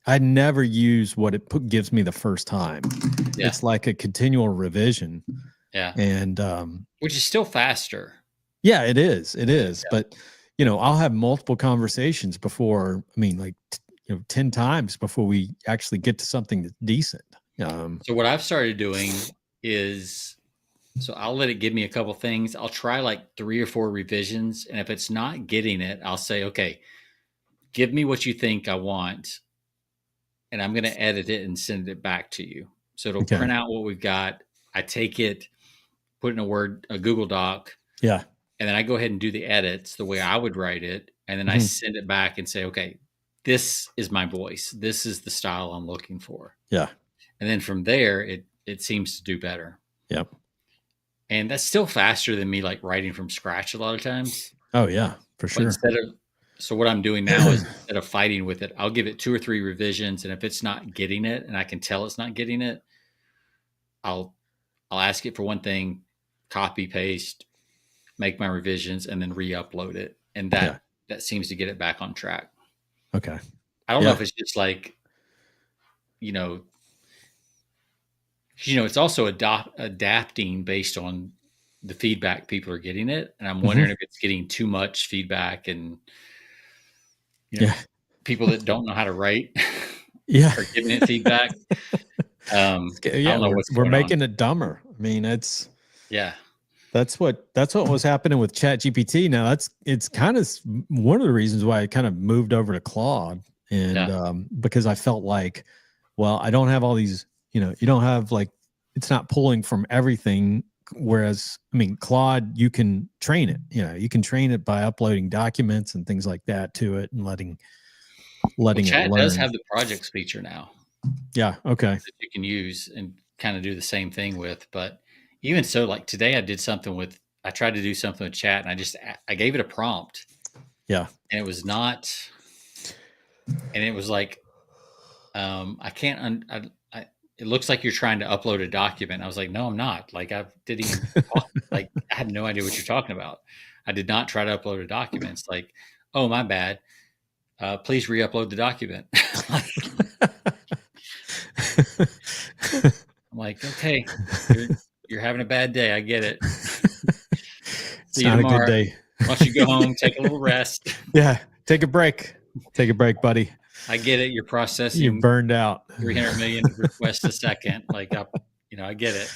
I never use what gives me the first time. yeah, It's like a continual revision. yeah. And, Which is still faster. yeah, it is. It is. Yeah. But, I'll have multiple conversations before, 10 times before we actually get to something that's decent. So what I've started doing is, so I'll let it give me a couple things. I'll try like 3 or 4 revisions, and if it's not getting it, I'll say, okay, give me what you think I want, and I'm going to edit it and send it back to you. So it'll Okay. print out what we've got. I take it, put it in a Google Doc, Yeah. and then I go ahead and do the edits the way I would write it, and then I Mhm. send it back and say, okay, this is my voice. This is the style I'm looking for. Yeah. And then from there, it seems to do better. Yeah. And that's still faster than me like writing from scratch a lot of times. Oh yeah, for But sure. so what I'm doing now is instead of fighting with it, I'll give it 2 or 3 revisions, and if it's not getting it, and I can tell it's not getting it, I'll ask it for one thing, copy paste, make my revisions, and then re-upload it, and Yeah. that seems to get it back on track. Okay. I don't know Yeah. if it's just like, you know, it's also adapting based on the feedback people are getting it, and I'm wondering Mhm. if it's getting too much feedback, and Yeah. people that don't know how to write Yeah. are giving it feedback. I Yeah, don't know what's we're going on. making it dumber. Yeah, That's what was happening with Chat GPT. Now it's kind of one of the reasons why I kind of moved over to Claude, and yeah. because I felt like, well, I don't have all these, you don't have like, it's not pulling from everything. Whereas, Claude, you can train it. You can train it by uploading documents and things like that to it and letting Well, it Chat does learn. have the projects feature now Yeah. Okay. that you can use and kind of do the same thing with. But even so, like today, I tried to do something with Chat, and I gave it a prompt, Yeah. and it was not, and it was like, I can't, it looks like you're trying to upload a document. I was like, no, I'm not. Like I didn't even talk, like I had no idea what you're talking about. I did not try to upload a document. It's like, oh, my bad. Please re-upload the document. I'm like, okay, you're having a bad day. I get it. It's See you not a good tomorrow. day. Why don't you go home, take a little rest? Yeah. Take a break. Take a break, buddy. I get it. You're You're processing burned out. 300 million requests a second. Like I get it.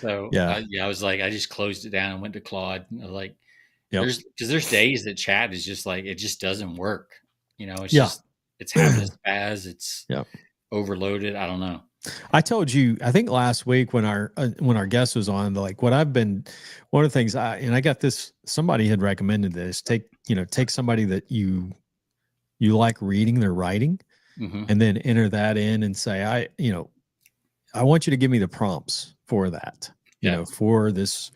So Yeah. I was like, I just closed it down and went to Claude. I was like, Yep. there's days that chat is just like it just doesn't work. It's Yeah. just it's having a spaz. It's Yep. overloaded. I don't know. I told you, I think last week when our guest was on, like what I've been, one of the things I got this, somebody had recommended this, take somebody that you like reading their writing Hmm. and then enter that in and say, I want you to give me the prompts for that, Yeah, for this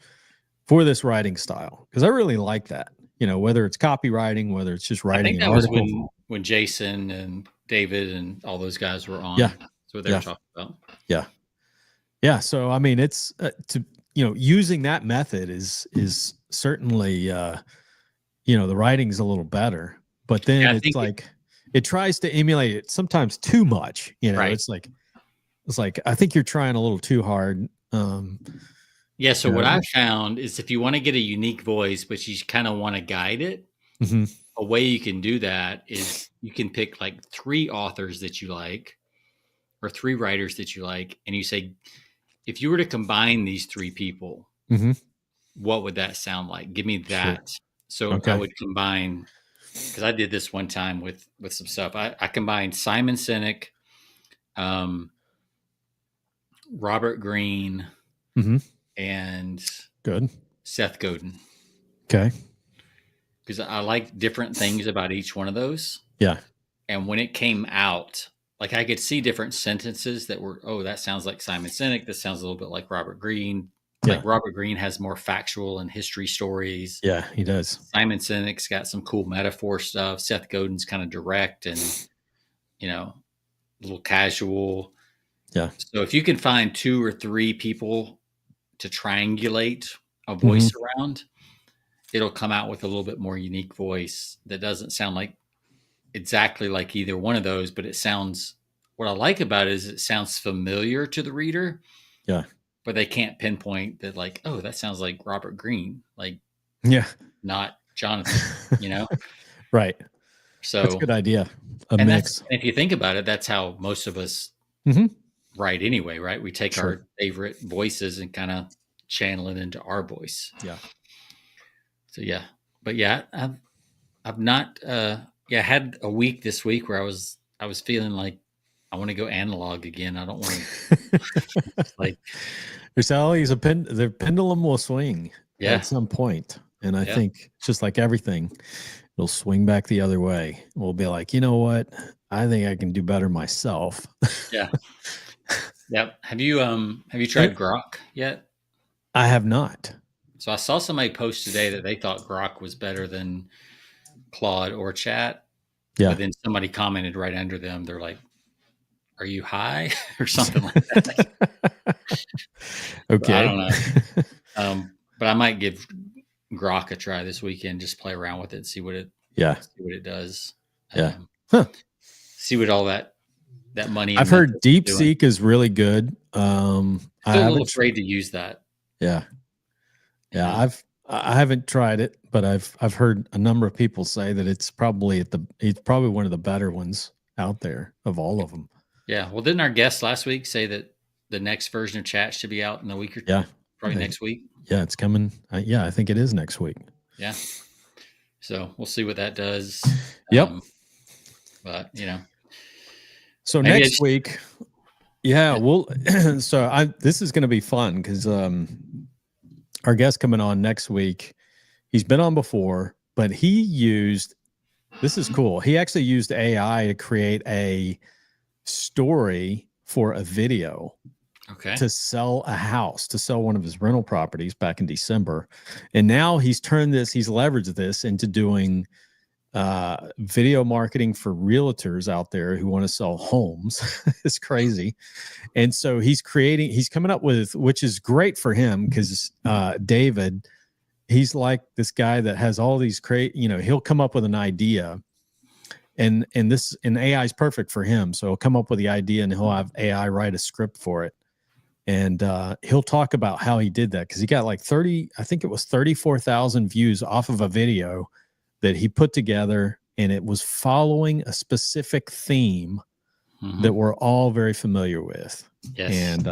writing style. Cause I really like that, whether it's copywriting, whether it's just I writing think an that was article. when Jason and David and all those guys were Yeah. on. That's what they were Yeah. talking about. Yeah. Yeah. So, I mean, it's using that method is certainly, the writing's a little better, but Yeah, then I it's think like, it tries to emulate it sometimes too much, right. It's like, I think you're trying a little too hard. Yeah. So You what know, I've found is if you want to get a unique voice, but you kind of want to guide it, mhm, a way you can do that is you can pick like three authors that you like or three writers that you like, and you say, if you were to combine these three people, mhm, what would that sound like? Give me sure. that. So I Okay. would combine because I did this one time with some stuff. I combined Simon Sinek, um, Robert Greene, Mhm. and Good. Seth Godin Okay. because I like different things about each one of those. Yeah. And when it came out, like I could see different sentences that were, oh, that sounds like Simon Sinek. This sounds a little bit like Robert Greene. Yeah. Like Robert Greene has more factual and history stories. Yeah. He does. Simon Sinek's got some cool metaphor stuff. Seth Godin's kind of direct and, a little casual. Yeah. So if you can find two or three people to triangulate a Mhm. voice around, it'll come out with a little bit more unique voice that doesn't sound like exactly like either one of those, but it sounds what I like about it is it sounds familiar to the reader, Yeah. but they can't pinpoint that like, oh, that sounds like Robert Greene, like Yeah. not Jonathan, you know? Right. That's a So good idea. A and that's mix. if you think about it, that's how most of us Mhm. write anyway, right? We take Sure. our favorite voices and kind of channel it into our voice. Yeah. So yeah. But yeah, I've not yeah, I had a week this week where I was feeling like I want to go analog again. I don't want to like There's always the pendulum will swing yeah, at some point. And I yeah, think just like everything, it'll swing back the other way. We'll be like, you know what? I think I can do better myself. yeah. Yeah. Have you And tried Grok yet? I have not. So I saw somebody post today that they thought Grok was better than Claude or Chat, but Yeah. then somebody commented right under them. They're like, "Are you high?" or something like that. So I Okay. don't know. But I might give Grok a try this weekend. Just play around with it, Yeah. see what it does. Yeah. Um, Huh. see what all that money and I've heard mental is doing. DeepSeek is really good. I Still a little haven't. afraid to use that. Yeah. You Yeah. know. I haven't tried it, but I've heard a number of people say that it's probably one of the better ones out there of all of them. Yeah. Well, didn't our guest last week say that the next version of Chat should be out in a week or Yeah. I probably think, next week? yeah, it's coming. Yeah, I think it is next week. Yeah. So we'll see what that does. Yep. But So maybe I next just week, yeah, we'll. So this is going to be fun because our guest coming on next week, he's been on before, but this is cool. He actually used AI to create a story for a video okay. to sell a house, to sell one of his rental properties back in December. And now he's leveraged this into doing video marketing for realtors out there who want to sell homes. It's crazy. And so he's coming up with, which is great for him because David, he's like this guy that has all these he'll come up with an idea and AI is perfect for him. So he'll come up with the idea and he'll have AI write a script for it. And he'll talk about how he did that because he got like 34,000 views off of a video that he put together, and it was following a specific theme Mm-hmm. that we're all very familiar with. Yes. And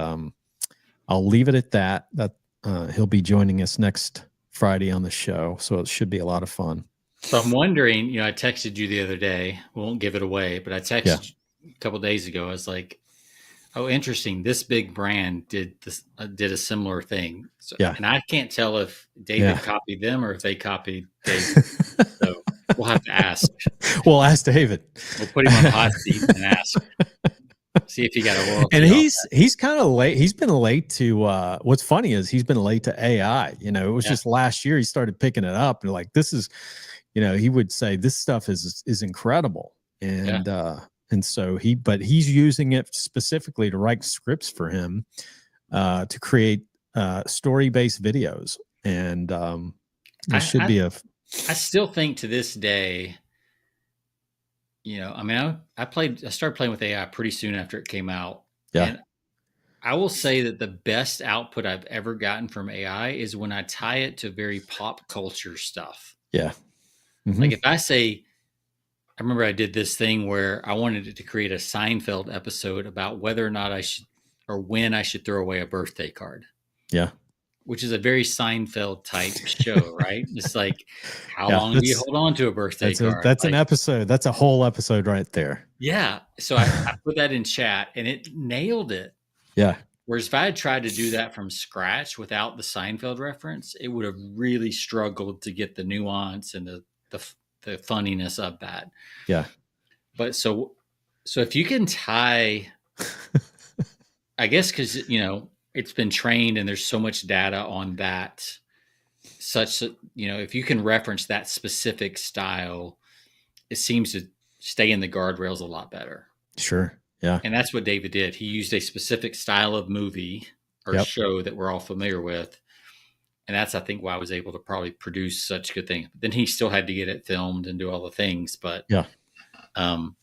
I'll leave it at that. He'll be joining us next Friday on the show, so it should be a lot of fun. So I'm wondering, I texted you the other day. We won't give it away, but I Yeah. texted you a couple days ago. I was like, "Oh, interesting. This big brand did this, did a similar thing." So, Yeah. and I can't tell if David Yeah. copied them or if they copied David. So we'll have to ask. Well, ask David. We'll put him on the hot seat and ask. See if he got a royalty. And off he's kind of late. He's been late to what's funny is he's been late to AI. It was just last year he started picking it up and like this is, he would say this stuff is incredible. And so he's using it specifically to write scripts for him to create story-based videos. And I still think to this day, I started playing with AI pretty soon after it came out. Yeah. And I will say that the best output I've ever gotten from AI is when I tie it to very pop culture stuff. Yeah. Mm-hmm. Like if I say, I remember I did this thing where I wanted it to create a Seinfeld episode about whether or not I should, or when I should throw away a birthday card. Yeah. Which is a very Seinfeld type show, right? It's like, how long do you hold on to a birthday card? That's an episode. That's a whole episode right there. Yeah. So I put that in chat and it nailed it. Yeah. Whereas if I had tried to do that from scratch without the Seinfeld reference, it would have really struggled to get the nuance and the funniness of that. Yeah. But so if you can tie, I guess, because, it's been trained and there's so much data on that, such that, if you can reference that specific style, it seems to stay in the guardrails a lot better. Sure. Yeah. And that's what David did. He used a specific style of movie or show that we're all familiar with. And that's, I think, why I was able to probably produce such good things. Then he still had to get it filmed and do all the things. But that'll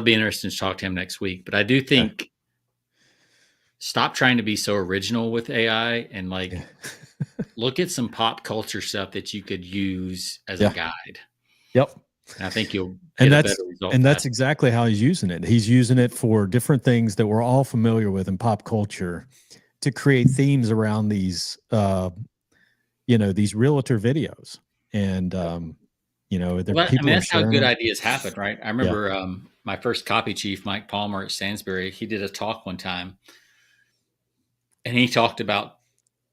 be interesting to talk to him next week. But I do think stop trying to be so original with AI and look at some pop culture stuff that you could use as a guide. Yep. And I think you'll get a better result. And that's exactly how he's using it. He's using it for different things that we're all familiar with in pop culture to create themes around these, these realtor videos. And, that's how good ideas happen, right? I remember my first copy chief, Mike Palmer at Stansberry, he did a talk one time. And he talked about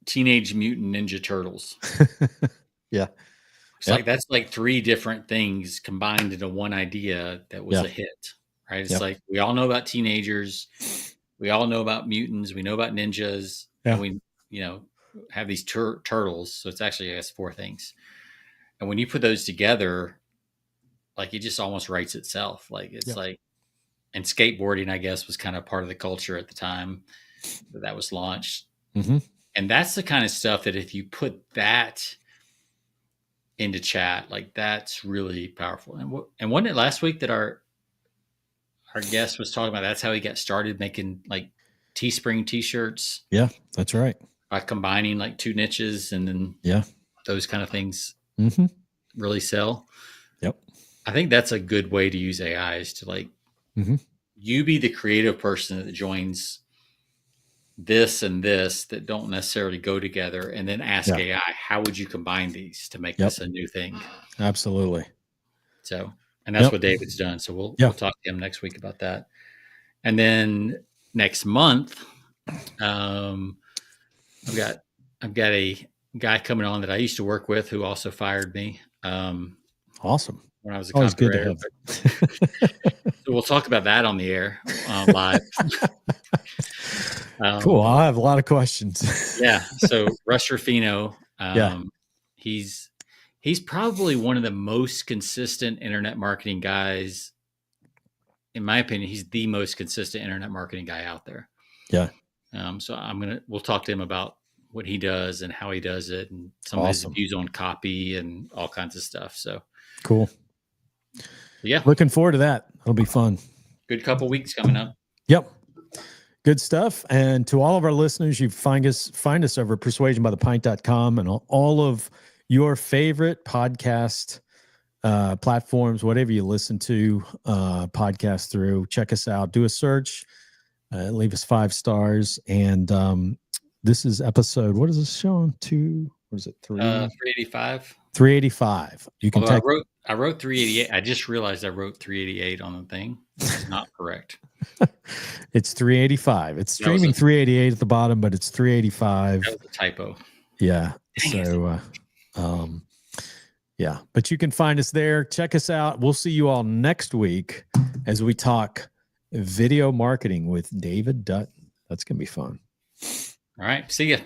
Teenage Mutant Ninja Turtles. Yeah. It's that's like three different things combined into one idea that was a hit, right? It's like we all know about teenagers. We all know about mutants. We know about ninjas. And we, have these turtles. So it's actually, I guess, four things. And when you put those together, it just almost writes itself. And skateboarding, I guess, was kind of part of the culture at the time that was launched. Mm-hmm. And that's the kind of stuff that if you put that into chat, that's really powerful. And wasn't it last week that our guest was talking about that's how he got started making Teespring t-shirts? Yeah, that's right. By combining two niches and then those kind of things really sell. Yep. I think that's a good way to use AI is to you be the creative person that joins this and this that don't necessarily go together, and then ask AI, how would you combine these to make this a new thing? Absolutely. So, and that's what David's done. So we'll talk to him next week about that. And then next month, I've got a guy coming on that I used to work with who also fired me. Awesome. When I was a always good copywriter. to have. So we'll talk about that on the air live. Cool. I'll have a lot of questions. Yeah. So Russ Ruffino, he's probably one of the most consistent internet marketing guys. In my opinion, he's the most consistent internet marketing guy out there. Yeah. So we'll talk to him about what he does and how he does it and some of his views on copy and all kinds of stuff. So cool. Yeah. Looking forward to that. It'll be fun. Good couple weeks coming up. Yep. Good stuff. And to all of our listeners, you find us over at persuasionbythepint.com and all of your favorite podcast platforms, whatever you listen to podcasts through. Check us out. Do a search. leave us 5 stars. And this is episode, what is this showing? What is it? 385. 385. You can Although take. I wrote 388. I just realized I wrote 388 on the thing, which is not correct. It's 385. It's streaming 388 at the bottom, but it's 385. That was a typo. Yeah. Dang so, yeah, but you can find us there. Check us out. We'll see you all next week as we talk video marketing with David Dutton. That's going to be fun. All right. See ya.